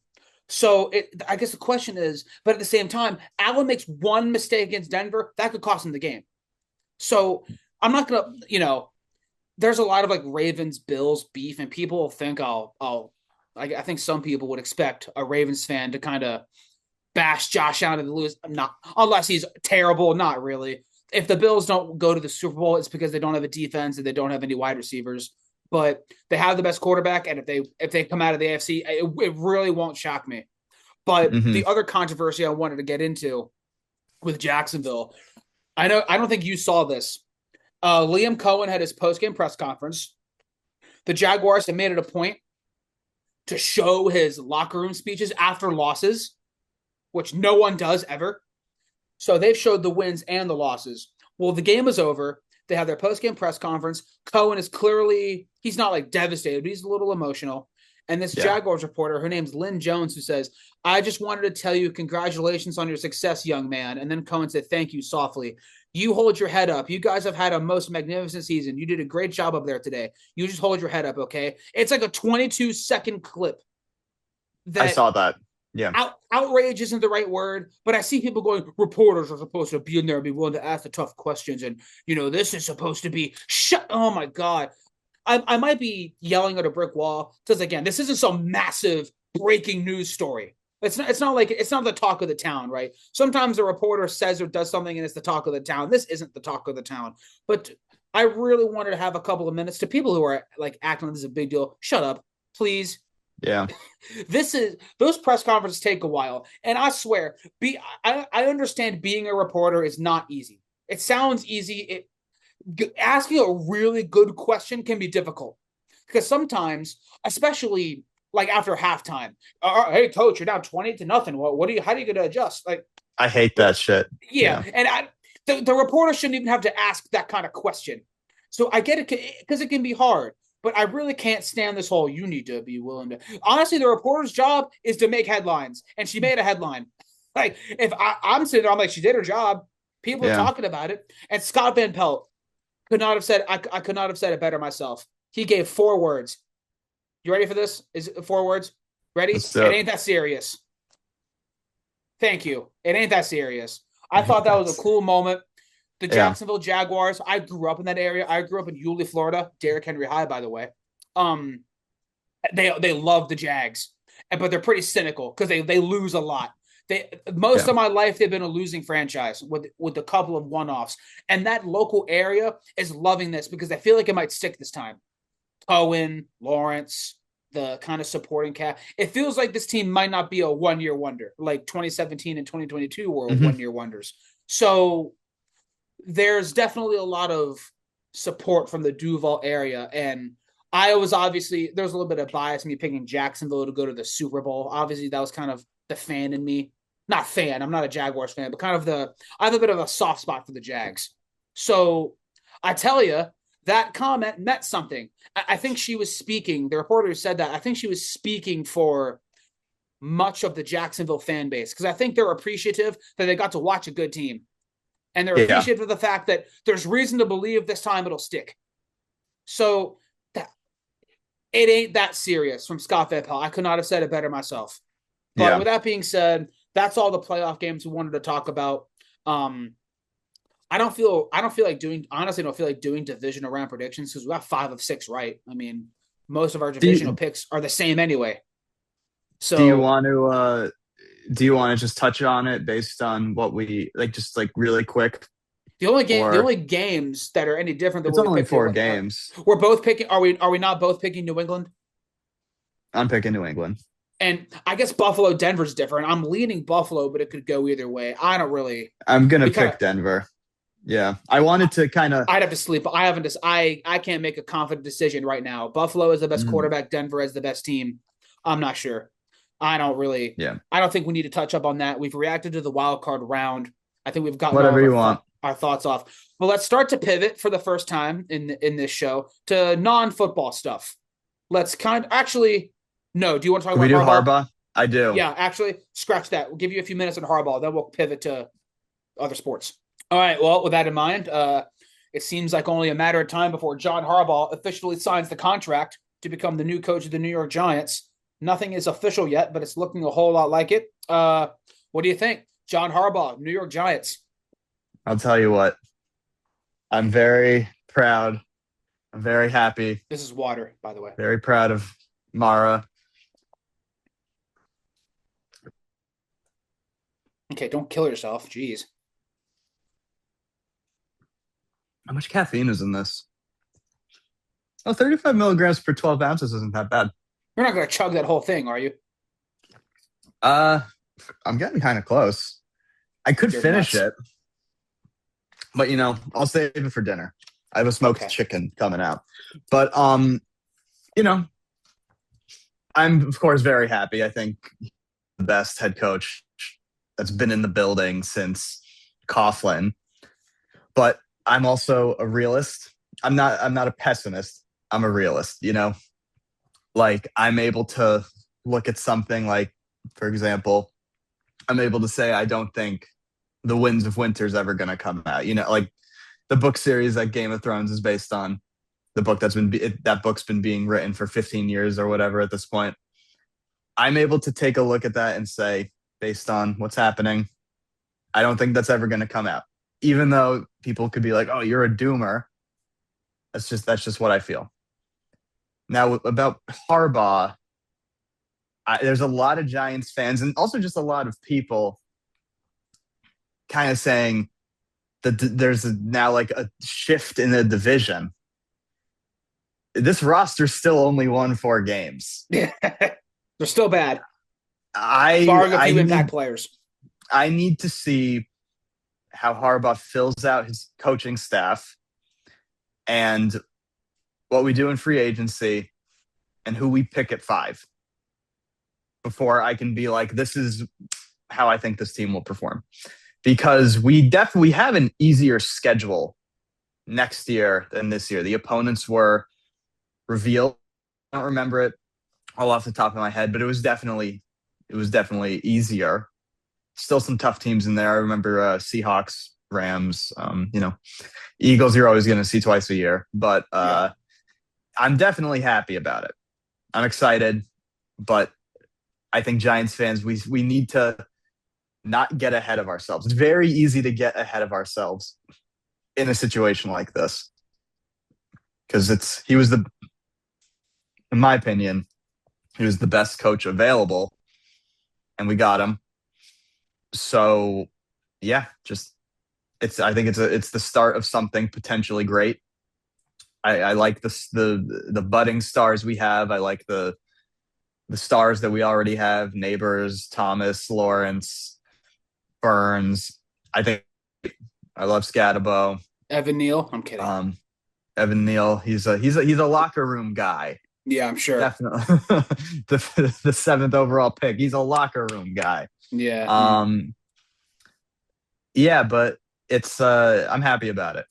so I guess the question is, but at the same time, Allen makes one mistake against Denver, that could cost him the game. So I'm not going to, there's a lot of like Ravens, Bills beef, and people think I think some people would expect a Ravens fan to kind of bash Josh Allen and lose. Not unless he's terrible. Not really. If the Bills don't go to the Super Bowl, it's because they don't have a defense and they don't have any wide receivers. But they have the best quarterback, and if they come out of the AFC, it really won't shock me. But the other controversy I wanted to get into with Jacksonville, I don't think you saw this. Liam Cohen had his post-game press conference. The Jaguars have made it a point to show his locker room speeches after losses, which no one does ever. So they've showed the wins and the losses. Well, the game is over. They have their post-game press conference. Cohen is clearly, he's not like devastated, but he's a little emotional. And this Jaguars reporter, her name's Lynn Jones, who says, I just wanted to tell you congratulations on your success, young man. And then Cohen said, thank you softly. You hold your head up. You guys have had a most magnificent season. You did a great job up there today. You just hold your head up, okay? It's like a 22-second clip. I saw that. Yeah. Outrage isn't the right word, but I see people going, reporters are supposed to be in there and be willing to ask the tough questions. And, this is supposed to be oh my God. I might be yelling at a brick wall because, again, this isn't some massive breaking news story. It's not like it's not the talk of the town, right? Sometimes a reporter says or does something and it's the talk of the town. This isn't the talk of the town. But I really wanted to have a couple of minutes to people who are like acting like this is a big deal. Shut up, please. Yeah. Those press conferences take a while. And I swear, I understand being a reporter is not easy. It sounds easy. Asking a really good question can be difficult because sometimes, especially like after halftime, hey coach, you're down 20-0. How are you going to adjust? Like, I hate that shit. Yeah. And the reporter shouldn't even have to ask that kind of question. So I get it because it can be hard. But I really can't stand this whole, you need to be willing to. Honestly, the reporter's job is to make headlines. And she made a headline. Like, if I'm sitting there, I'm like, she did her job. People are talking about it. And Scott Van Pelt could not have said, I could not have said it better myself. He gave 4 words. You ready for this? Is it 4 words? Ready? It ain't that serious. Thank you. It ain't that serious. I thought that was a cool moment. The Jacksonville Jaguars, I grew up in that area. I grew up in Yulee, Florida. Derrick Henry High, by the way. They love the Jags, but they're pretty cynical because they lose a lot. Most of my life they've been a losing franchise with a couple of one-offs, and that local area is loving this because they feel like it might stick this time. Cohen, Lawrence, the kind of supporting cast. It feels like this team might not be a one-year wonder, like 2017 and 2022 were one-year wonders. So there's definitely a lot of support from the Duval area. And I was obviously, there's a little bit of bias in me picking Jacksonville to go to the Super Bowl. Obviously, that was kind of the fan in me. Not fan, I'm not a Jaguars fan, but kind of I have a bit of a soft spot for the Jags. So I tell you, that comment meant something. I think she was speaking, the reporter said that, I think she was speaking for much of the Jacksonville fan base because I think they're appreciative that they got to watch a good team. And they're appreciative of the fact that there's reason to believe this time it'll stick. So it ain't that serious from Scott Van Pelt. I could not have said it better myself. But with that being said, that's all the playoff games we wanted to talk about. I don't feel like doing divisional round predictions because we got 5 of 6 right. I mean, most of our divisional picks are the same anyway. So do you want to just touch on it based on what we just really quick? The only games that are any different than it's what only we picked 4 games. We're both picking. Are we not both picking New England? I'm picking New England. And I guess Buffalo, Denver's different. I'm leaning Buffalo, but it could go either way. I don't really. I'm gonna pick Denver. Yeah, I wanted to kind of. I'd have to sleep. I can't make a confident decision right now. Buffalo is the best quarterback. Denver is the best team. I'm not sure. I don't really. Yeah. I don't think we need to touch up on that. We've reacted to the wild card round. I think we've gotten whatever you want. Our thoughts off. Well, let's start to pivot for the first time in this show to non-football stuff. Let's actually. No, do you want to talk about Harbaugh? I do. Yeah, actually, scratch that. We'll give you a few minutes on Harbaugh, then we'll pivot to other sports. All right, well, with that in mind, it seems like only a matter of time before John Harbaugh officially signs the contract to become the new coach of the New York Giants. Nothing is official yet, but it's looking a whole lot like it. What do you think? John Harbaugh, New York Giants. I'll tell you what. I'm very proud. I'm very happy. This is water, by the way. Very proud of Mara. Okay, don't kill yourself. Jeez. How much caffeine is in this? 35 milligrams per 12 ounces isn't that bad. You're not going to chug that whole thing, are you? I'm getting kind of close. I could finish it. But I'll save it for dinner. I have a smoked Okay. chicken coming out. But you know, I'm of course very happy. I think the best head coach that's been in the building since Coughlin. But I'm also a realist. I'm not a pessimist. I'm a realist. Like I'm able to look at something like, for example, I'm able to say I don't think the Winds of Winter is ever going to come out. Like the book series that Game of Thrones is based on, the book that book's been being written for 15 years or whatever at this point. I'm able to take a look at that and say, based on what's happening, I don't think that's ever going to come out. Even though people could be like, "Oh, you're a doomer." That's just what I feel. Now about Harbaugh, there's a lot of Giants fans and also just a lot of people kind of saying that there's now like a shift in the division. This roster still only won 4 games. They're still bad, I barring a I few impact need players. I need to see how Harbaugh fills out his coaching staff and what we do in free agency and who we pick at 5 before I can be like, this is how I think this team will perform. Because we have an easier schedule next year than this year. The opponents were revealed. I don't remember it all off the top of my head, but it was definitely easier. Still some tough teams in there. I remember Seahawks, Rams, Eagles you're always going to see twice a year, but I'm definitely happy about it. I'm excited, but I think Giants fans, we need to not get ahead of ourselves. It's very easy to get ahead of ourselves in a situation like this because in my opinion, he was the best coach available, and we got him. So, yeah, I think it's the start of something potentially great. I like the budding stars we have. I like the stars that we already have: Neighbors, Thomas, Lawrence, Burns. I love Scatabo. Evan Neal. I'm kidding. Evan Neal. He's a locker room guy. Yeah, I'm sure. Definitely. the 7th overall pick. He's a locker room guy. Yeah. Yeah, but it's I'm happy about it.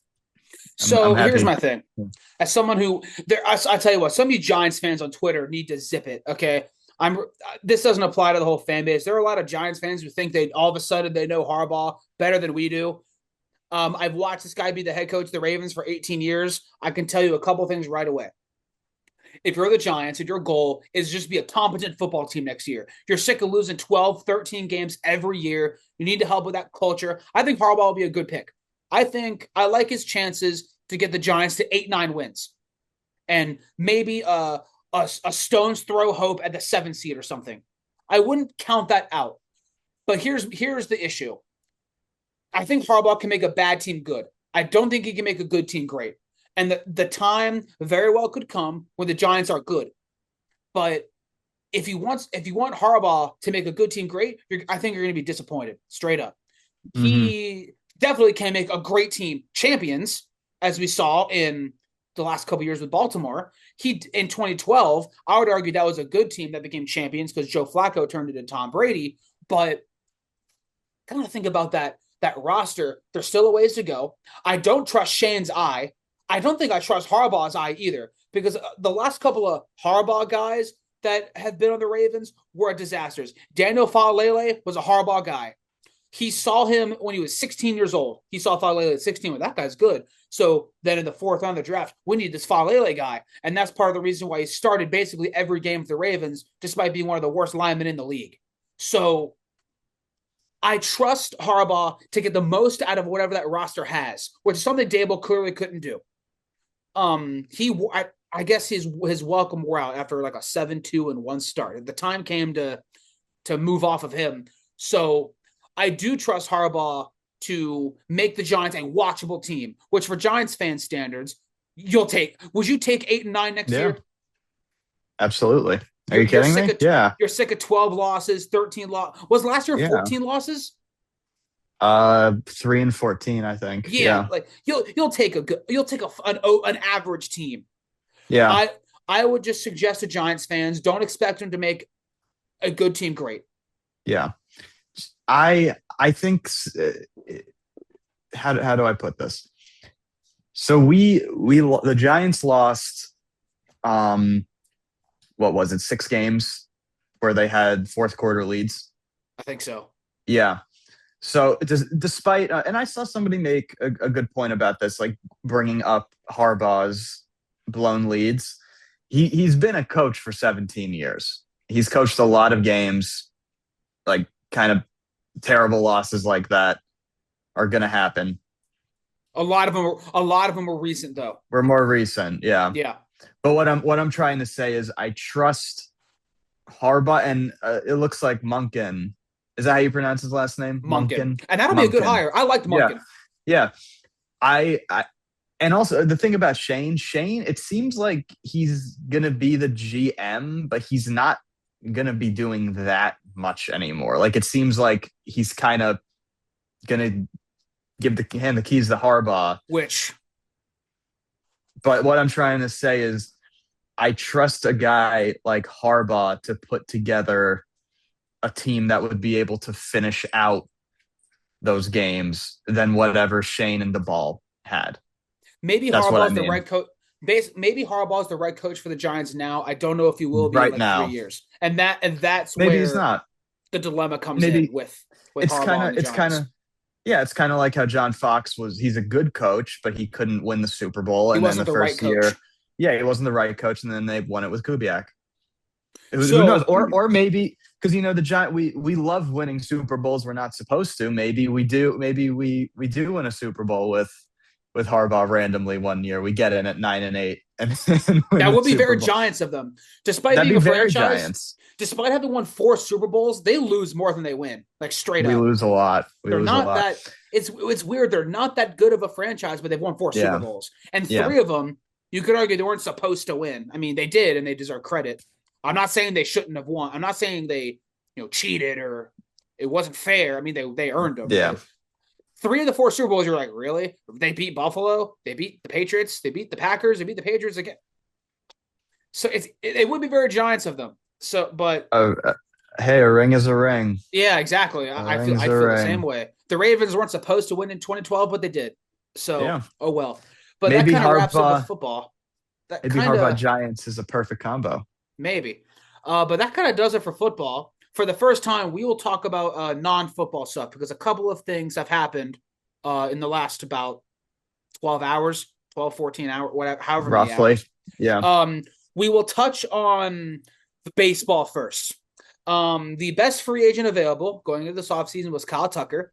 So I'm happy. here's my thing. As someone who I tell you what, some of you Giants fans on Twitter need to zip it. Okay. This doesn't apply to the whole fan base. There are a lot of Giants fans who think they all of a sudden they know Harbaugh better than we do. I've watched this guy be the head coach of the Ravens for 18 years. I can tell you a couple things right away. If you're the Giants and your goal is just be a competent football team next year, you're sick of losing 12, 13 games every year. You need to help with that culture. I think Harbaugh will be a good pick. I like his chances to get the Giants to 8-9 wins. And maybe a stone's throw hope at the 7th seed or something. I wouldn't count that out. But here's the issue. I think Harbaugh can make a bad team good. I don't think he can make a good team great. And the time very well could come when the Giants are good. But if you want Harbaugh to make a good team great, I think you're going to be disappointed, straight up. Mm-hmm. He definitely can make a great team champions, as we saw in the last couple of years with Baltimore. In 2012, I would argue that was a good team that became champions because Joe Flacco turned it into Tom Brady. But kind of think about that roster. There's still a ways to go. I don't trust Shane's eye. I don't think I trust Harbaugh's eye either, because the last couple of Harbaugh guys that have been on the Ravens were disasters. Daniel Faalele was a Harbaugh guy. He saw him when he was 16 years old. He saw Faalele at 16. Well, that guy's good. So then in the 4th round of the draft, we need this Faalele guy. And that's part of the reason why he started basically every game with the Ravens, despite being one of the worst linemen in the league. So I trust Harbaugh to get the most out of whatever that roster has, which is something Dable clearly couldn't do. I guess his welcome wore out after like a 7-2-1 start. The time came to move off of him. So I do trust Harbaugh to make the Giants a watchable team, which for Giants fan standards, you'll take. Would you take 8-9 next year? Absolutely. Are you kidding me? You're sick of 12 losses, 13 losses. Was last year 14 losses? 3-14, I think. Yeah, Yeah. like you'll take an average team. Yeah. I I would just suggest to Giants fans don't expect them to make a good team great. Yeah. I think how do I put this? So the Giants lost what was it, 6 games where they had fourth quarter leads. I think so. Yeah. So despite and I saw somebody make a good point about this, like bringing up Harbaugh's blown leads. He's been a coach for 17 years. He's coached a lot of games, like kind of terrible losses like that are going to happen. A lot of them were recent though. We're more recent, yeah. Yeah. But what I'm trying to say is I trust Harbaugh, and it looks like Munkin. Is that how you pronounce his last name? Munkin. Munkin. And that'll be a good Munkin. hire. I liked Yeah, Munkin. yeah. I and also the thing about Shane, it seems like he's gonna be the GM, but he's not gonna be doing that much anymore. Like it seems like he's kind of gonna hand the keys to Harbaugh. Which But what I'm trying to say is I trust a guy like Harbaugh to put together a team that would be able to finish out those games than whatever Shane and the ball had. maybe That's what I Harbaugh's the mean. right coach. Maybe Harbaugh's the right coach for the Giants now. I don't know if he will be in Right like 3 now, years. That's maybe he's where not. the dilemma comes in Maybe with it's Harbaugh kind and of the it's kind Giants. of yeah, it's kind of like how John Fox was. He's a good coach, but he couldn't win the Super Bowl. He And then wasn't the the right first coach. year, yeah, he wasn't the right coach, and then they won it with Kubiak. Who knows? So Or maybe because the Giant we love winning Super Bowls. We're not supposed to. Maybe we do. Maybe we do win a Super Bowl with Harbaugh randomly one year. We get in at 9-8 and win that the would be Super very Bowl. Giants of them. Despite That'd being be a very franchise, Giants. despite having won 4 Super Bowls, they lose more than they win. Like straight We up. lose a lot. We They're lose a not lot. that it's weird. They're not that good of a franchise, but they've won four Super Yeah. Bowls. And Yeah. 3 of them, you could argue they weren't supposed to win. I mean, they did and they deserve credit. I'm not saying they shouldn't have won. I'm not saying they, cheated or it wasn't fair. I mean, they earned them, Yeah. but 3 of the 4 Super Bowls, you're like, really? They beat Buffalo, they beat the Patriots, they beat the Packers, they beat the Patriots again. So it would be very Giants of them. So, but Hey, a ring is a ring. yeah, exactly. A I ring's a feel the same ring. way. The Ravens weren't supposed to win in 2012, but they did. So, Yeah. oh well. But that Maybe kind of wraps up with Harbaugh. football. That Maybe kind Harbaugh of Giants is a perfect combo. maybe. But that kind of does it for football. For the first time, we will talk about non-football stuff because a couple of things have happened in the last about 12 hours, 12, 14 hours, whatever, however many Roughly. hours. Yeah. We will touch on the baseball first. The best free agent available going into this offseason was Kyle Tucker.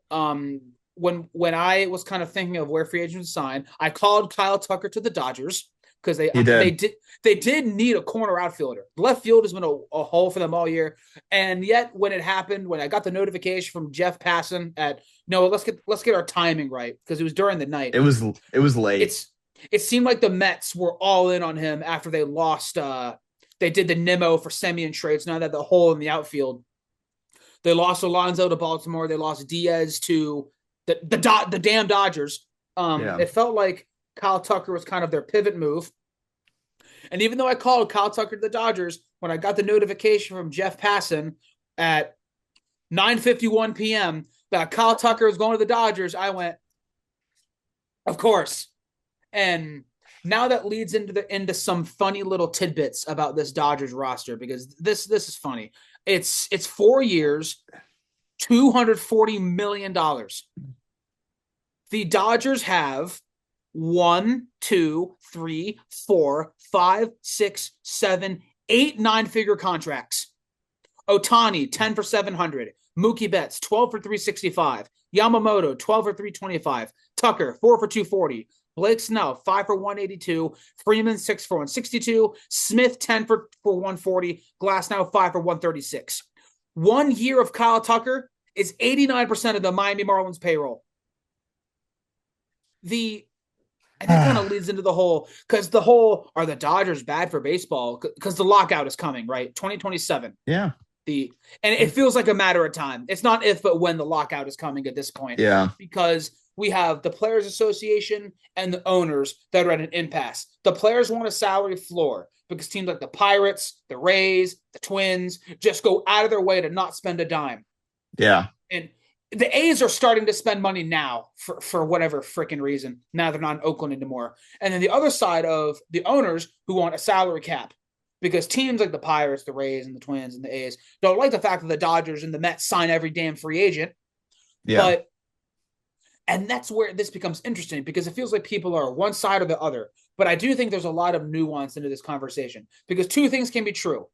When I was kind of thinking of where free agents sign, I called Kyle Tucker to the Dodgers because they did need a corner outfielder. Left field has been a hole for them all year, and yet when it happened, when I got the notification from Jeff Passan at no, let's get our timing right because it was during the night. It was late. It seemed like the Mets were all in on him after they lost. They did the Nimmo for Semien trades. Now that the hole in the outfield, they lost Alonso to Baltimore. They lost Diaz to the damn Dodgers. It felt like Kyle Tucker was kind of their pivot move. And even though I called Kyle Tucker to the Dodgers, when I got the notification from Jeff Passan at 9:51 p.m. that Kyle Tucker was going to the Dodgers, I went, of course. And now that leads into some funny little tidbits about this Dodgers roster because this is funny. It's 4 years, $240 million. The Dodgers have 1, 2, 3, 4, 5, 6, 7, 8 9-figure contracts. Ohtani, 10 for 700. Mookie Betts, 12 for 365. Yamamoto, 12 for 325. Tucker, 4 for 240. Blake Snell, 5 for 182. Freeman, 6 for 162. Smith, 10 for 140. Glasnow, 5 for 136. 1 year of Kyle Tucker is 89% of the Miami Marlins payroll. And that kind of leads into the whole, because are the Dodgers bad for baseball? Because the lockout is coming, right? 2027. Yeah. And it feels like a matter of time. It's not if, but when the lockout is coming at this point. Yeah. Because we have the Players Association and the owners that are at an impasse. The players want a salary floor because teams like the Pirates, the Rays, the Twins just go out of their way to not spend a dime. Yeah. And the A's are starting to spend money now for whatever freaking reason. Now they're not in Oakland anymore. And then the other side of the owners who want a salary cap because teams like the Pirates, the Rays, and the Twins and the A's don't like the fact that the Dodgers and the Mets sign every damn free agent. Yeah. And that's where this becomes interesting because it feels like people are one side or the other. But I do think there's a lot of nuance into this conversation because two things can be true.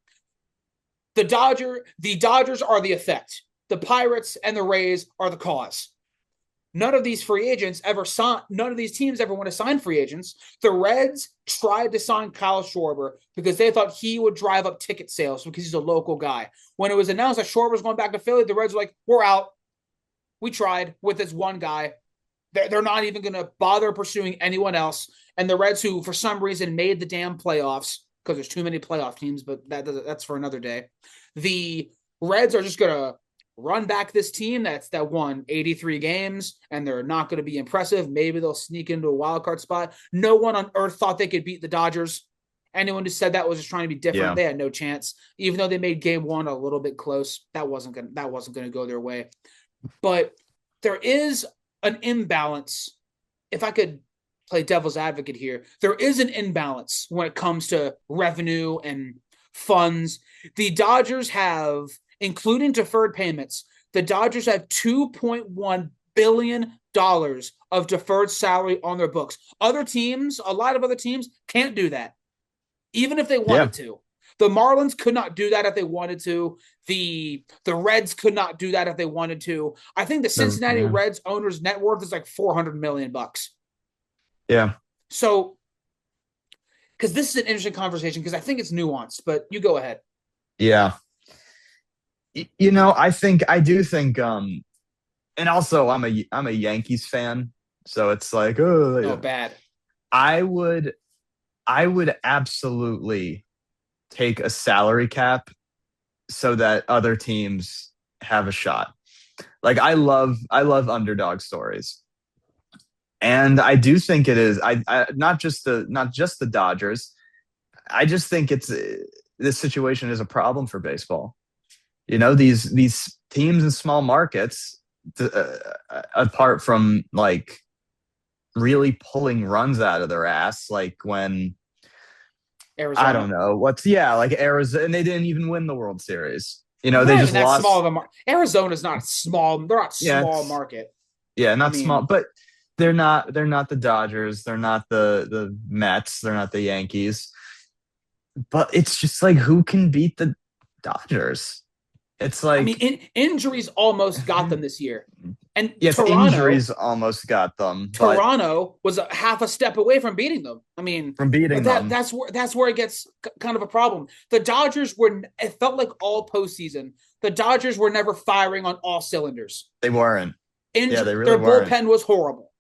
The Dodgers are the effect. The Pirates and the Rays are the cause. None of these teams ever want to sign free agents. The Reds tried to sign Kyle Schwarber because they thought he would drive up ticket sales because he's a local guy. When it was announced that Schwarber was going back to Philly, the Reds were like, we're out. We tried with this one guy. They're not even going to bother pursuing anyone else. And the Reds, who for some reason made the damn playoffs, because there's too many playoff teams, but that's for another day. The Reds are just going to run back this team that won 83 games, and they're not going to be impressive. Maybe they'll sneak into a wild card spot. No one on earth thought they could beat the Dodgers. Anyone who said that was just trying to be different. Yeah. They had no chance. Even though they made game one a little bit close, that wasn't going to go their way. But there is an imbalance. If I could play devil's advocate here, there is an imbalance when it comes to revenue and funds. The Dodgers have, including deferred payments, the Dodgers have $2.1 billion of deferred salary on their books. A lot of other teams can't do that, even if they wanted to. The Marlins could not do that if they wanted to. The Reds could not do that if they wanted to. I think the Cincinnati Reds owner's net worth is like $400 million. Yeah. So, because this is an interesting conversation because I think it's nuanced, but you go ahead. Yeah. I do think, and also I'm a Yankees fan, so it's like, bad. I would absolutely take a salary cap so that other teams have a shot. Like I love underdog stories. And I do think it is not just the Dodgers. I just think this situation is a problem for baseball. These teams in small markets, apart from like really pulling runs out of their ass, like when Arizona. I don't know like Arizona, and they didn't even win the World Series. They just lost. Small of Arizona's not small. They're not small market. Yeah, small, but they're not the Dodgers. They're not the Mets. They're not the Yankees. But it's just like, who can beat the Dodgers? It's like, injuries almost got them this year. And yes, injuries almost got them. Toronto was a half a step away from beating them. From beating them. That's where it gets kind of a problem. The Dodgers it felt like all postseason. The Dodgers were never firing on all cylinders. They weren't. They really weren't. Bullpen was horrible.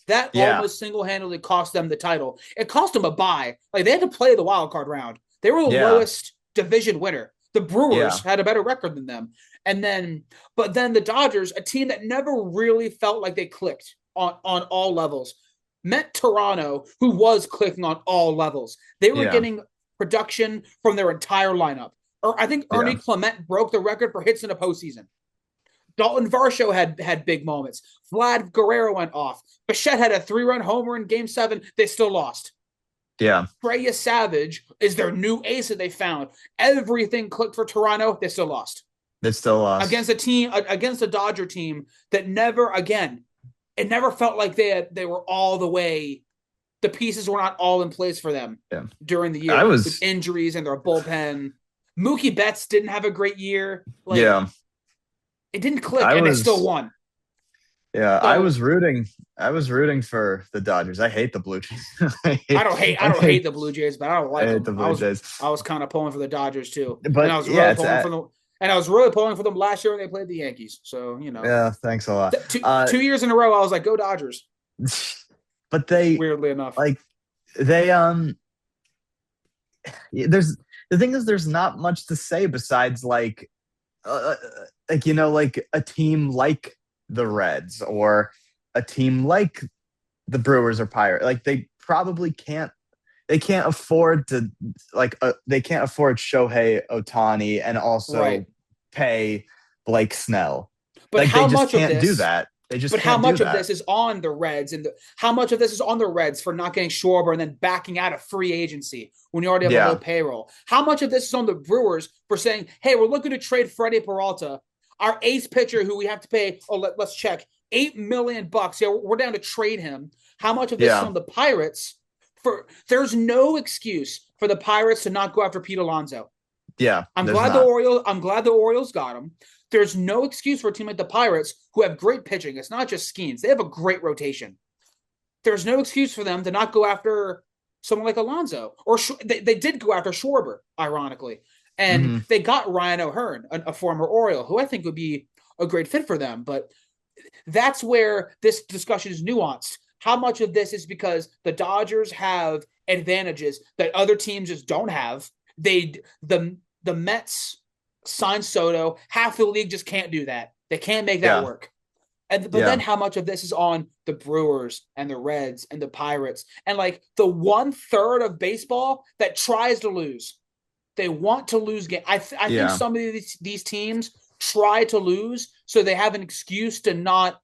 That almost single-handedly cost them the title. It cost them a bye. Like, they had to play the wild card round. They were the lowest division winner. The Brewers had a better record than them. But then the Dodgers, a team that never really felt like they clicked on all levels, met Toronto, who was clicking on all levels. They were getting production from their entire lineup. I think Ernie Clement broke the record for hits in a postseason. Dalton Varsho had big moments. Vlad Guerrero went off. Bichette had a 3-run homer in Game 7. They still lost. Yeah. Freya Savage is their new ace that they found. Everything clicked for Toronto. They still lost. Against a Dodger team that it never felt like they were all the way. The pieces were not all in place for them during the year. With injuries and their bullpen. Mookie Betts didn't have a great year. It didn't click, they still won. Yeah, so, I was rooting for the Dodgers. I hate the Blue Jays. I don't hate the Blue Jays, but I don't like them. The Blue Jays. I was kind of pulling for the Dodgers too. But and I was really pulling for them. And I was really pulling for them last year when they played the Yankees. So, Yeah, thanks a lot. 2 years in a row, I was like, go Dodgers. But they, weirdly enough, like there's not much to say besides like like like a team like the Reds or a team like the Brewers or Pirates, like they can't afford to they can't afford Shohei Otani and Right. also pay Blake Snell. But Like they how just much of can't do this that. They just But how can't do much of that. this is on the Reds how much of this is on the Reds for not getting Schwarber and then backing out of free agency when you already have a low Yeah. payroll? How much of this is on the Brewers for saying, hey, we're looking to trade Freddie Peralta, our ace pitcher who we have to pay, let's check, $8 million. Yeah, we're down to trade him. How much of this is Yeah. on the Pirates? There's no excuse for the Pirates to not go after Pete Alonso. Yeah. I'm There's glad the not. Orioles. I'm glad the Orioles got him. There's no excuse for a team like the Pirates who have great pitching. It's not just Skeens; they have a great rotation. There's no excuse for them to not go after someone like Alonso. Or they did go after Schwarber, ironically, and Hmm. they got Ryan O'Hearn, a former Oriole, who I think would be a great fit for them. But that's where this discussion is nuanced. How much of this is because the Dodgers have advantages that other teams just don't have? The Mets signed Soto. Half the league just can't do that. They can't make that Yeah. work. But then Yeah. how much of this is on the Brewers and the Reds and the Pirates and like the 1/3 of baseball that tries to lose? They want to lose game. I think Yeah. some of these teams try to lose so they have an excuse to not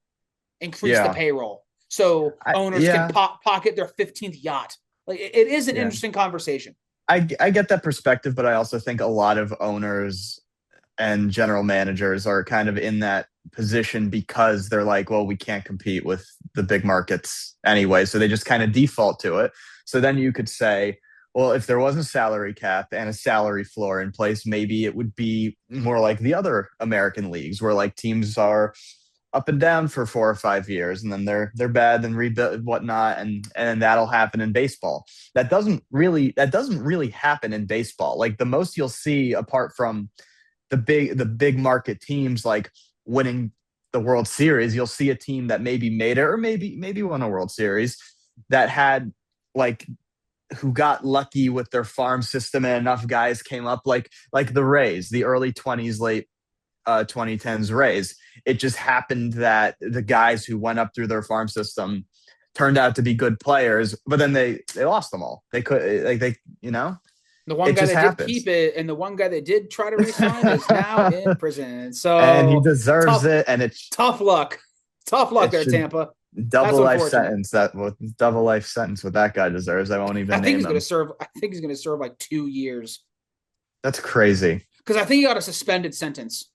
increase the Yeah. payroll so owners can Yeah. pocket their 15th yacht. Like it is an Yeah. interesting conversation. I get that perspective, but I also think a lot of owners and general managers are kind of in that position because they're like, well, we can't compete with the big markets anyway. So they just kind of default to it. So then you could say, well, if there was a salary cap and a salary floor in place, maybe it would be more like the other American leagues where like teams are up and down for 4 or 5 years and then they're bad and rebuild whatnot, and that'll happen in baseball. That doesn't really happen in baseball. Like the most you'll see apart from the big market teams like winning the World Series, you'll see a team that maybe made it or maybe won a World Series that had like who got lucky with their farm system and enough guys came up like the Rays, the early 20s, late 2010s Rays. It just happened that the guys who went up through their farm system turned out to be good players, but then they lost them all. They could like they The one it guy just that did keep happens. it and the one guy that did try to resign is now in prison. And he So deserves tough, it. And tough luck. Tough luck it there, should Tampa. That's double life unfortunate. sentence. Double life sentence what that guy deserves. I won't even name him. I think he's gonna serve like 2 years. That's crazy. Because I think he got a suspended sentence.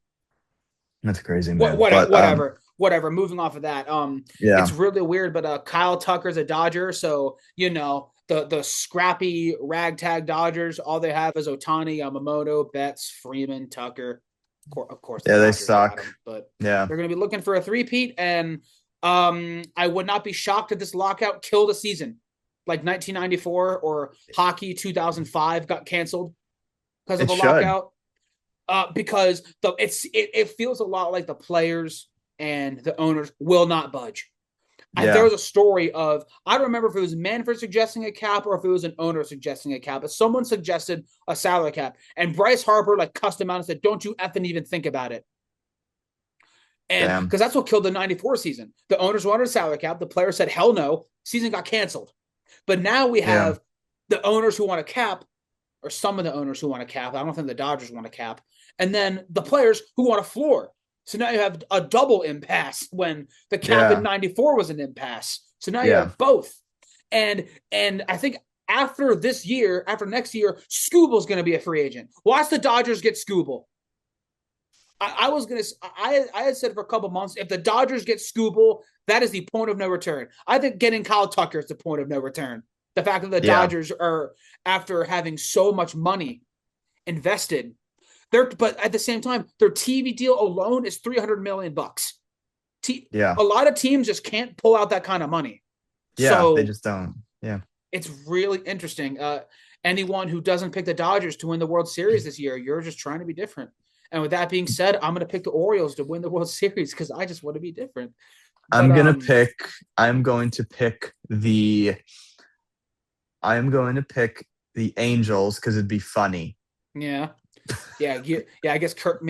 That's crazy, What man. whatever, But whatever. Moving off of that, it's yeah, really weird. But Kyle Tucker's a Dodger, so the scrappy ragtag Dodgers. All they have is Otani, Yamamoto, Betts, Freeman, Tucker. Of course, the yeah, they Dodgers got suck. him, but Yeah, they're going to be looking for a three-peat, and I would not be shocked if this lockout killed a season, like 1994 or hockey 2005 got canceled because of it a should. lockout. Because it feels a lot like the players and the owners will not budge. There Yeah, was a story of I don't remember if it was Manfred suggesting a cap or if it was an owner suggesting a cap, but someone suggested a salary cap, and Bryce Harper like cussed him out and said, "Don't you effing even think about it." And damn. because that's what killed the '94 season, the owners wanted a salary cap, the players said, "Hell no," season got canceled. But now we Yeah, have the owners who want a cap, or some of the owners who want a cap. I don't think the Dodgers want a cap, and then the players who want a floor. So now you have a double impasse when the cap in yeah, '94 was an impasse. So now you yeah, have both. And I think after this year, after next year, Scooble's going to be a free agent. Watch the Dodgers get Scooble. I was gonna. I had said for a couple months, if the Dodgers get Scooble, that is the point of no return. I think getting Kyle Tucker is the point of no return. The fact that the yeah, Dodgers are, after having so much money invested, but at the same time, their TV deal alone is $300 million. yeah, A lot of teams just can't pull out that kind of money. yeah. They So just don't. Yeah. it's really interesting. Anyone who doesn't pick the Dodgers to win the World Series this year, you're just trying to be different. And with that being said, I'm going to pick the Orioles to win the World Series because I just want to be different. But I'm gonna pick. I'm going to pick the. I am going to pick the Angels because it'd be funny. yeah, Yeah. I guess Kurt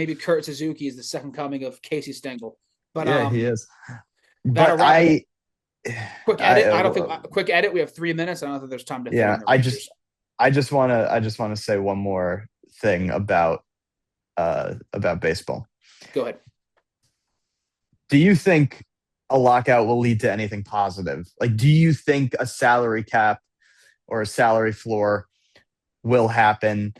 Suzuki is the second coming of Casey Stengel. But Yeah, he is. that'll But wrap. Quick I edit. I don't think quick edit. We have 3 minutes. I don't think there's time to fit in yeah, the Rangers. I just want to say one more thing about baseball. Go ahead. Do you think a lockout will lead to anything positive? Like, do you think a salary cap or a salary floor will happen?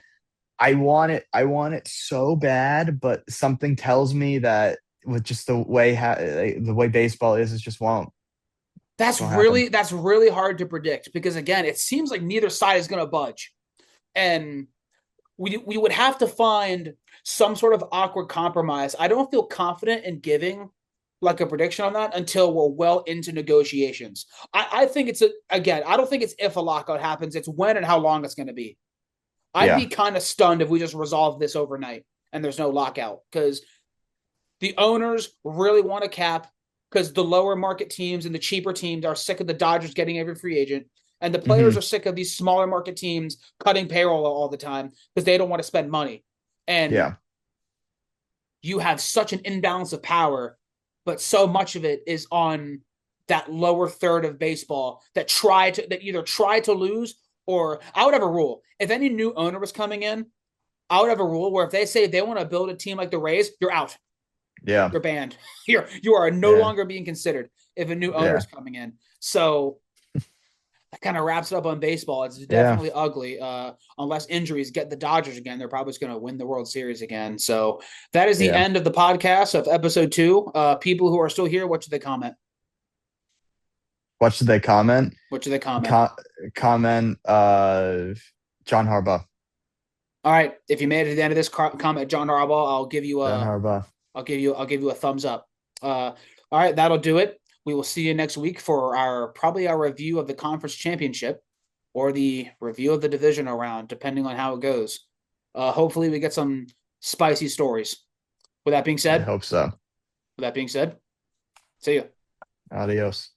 I want it so bad, but something tells me that with just the way baseball is, it just won't happen. That's really hard to predict because again, it seems like neither side is going to budge, and we would have to find some sort of awkward compromise. I don't feel confident in giving like a prediction on that until we're well into negotiations. I think again, I don't think it's if a lockout happens, it's when and how long it's going to be. I'd be Yeah. kind of stunned if we just resolve this overnight and there's no lockout because the owners really want to cap because the lower market teams and the cheaper teams are sick of the Dodgers getting every free agent. And the players Hmm. are sick of these smaller market teams cutting payroll all the time because they don't want to spend money. And Yeah. you have such an imbalance of power, but so much of it is on that lower third of baseball that either try to lose or I would have a rule. If any new owner was coming in, I would have a rule where if they say they want to build a team like the Rays, you're out. Yeah. You're banned. You are no Yeah. longer being considered if a new owner Yeah. is coming in. So that kind of wraps it up on baseball. It's Yeah. definitely ugly. Unless injuries get the Dodgers again, they're probably just going to win the World Series again. So that is the Yeah. end of the podcast of episode 2. People who are still here, what should they comment? What should they comment? What should they comment? Co- comment John Harbaugh. All right. If you made it to the end of this comment, John Harbaugh, I'll give you John a Harbaugh. I'll give you a thumbs up. All right, that'll do it. We will see you next week for probably our review of the conference championship or the review of the divisional round, depending on how it goes. Hopefully, we get some spicy stories. With that being I said, hope so. see you. Adios.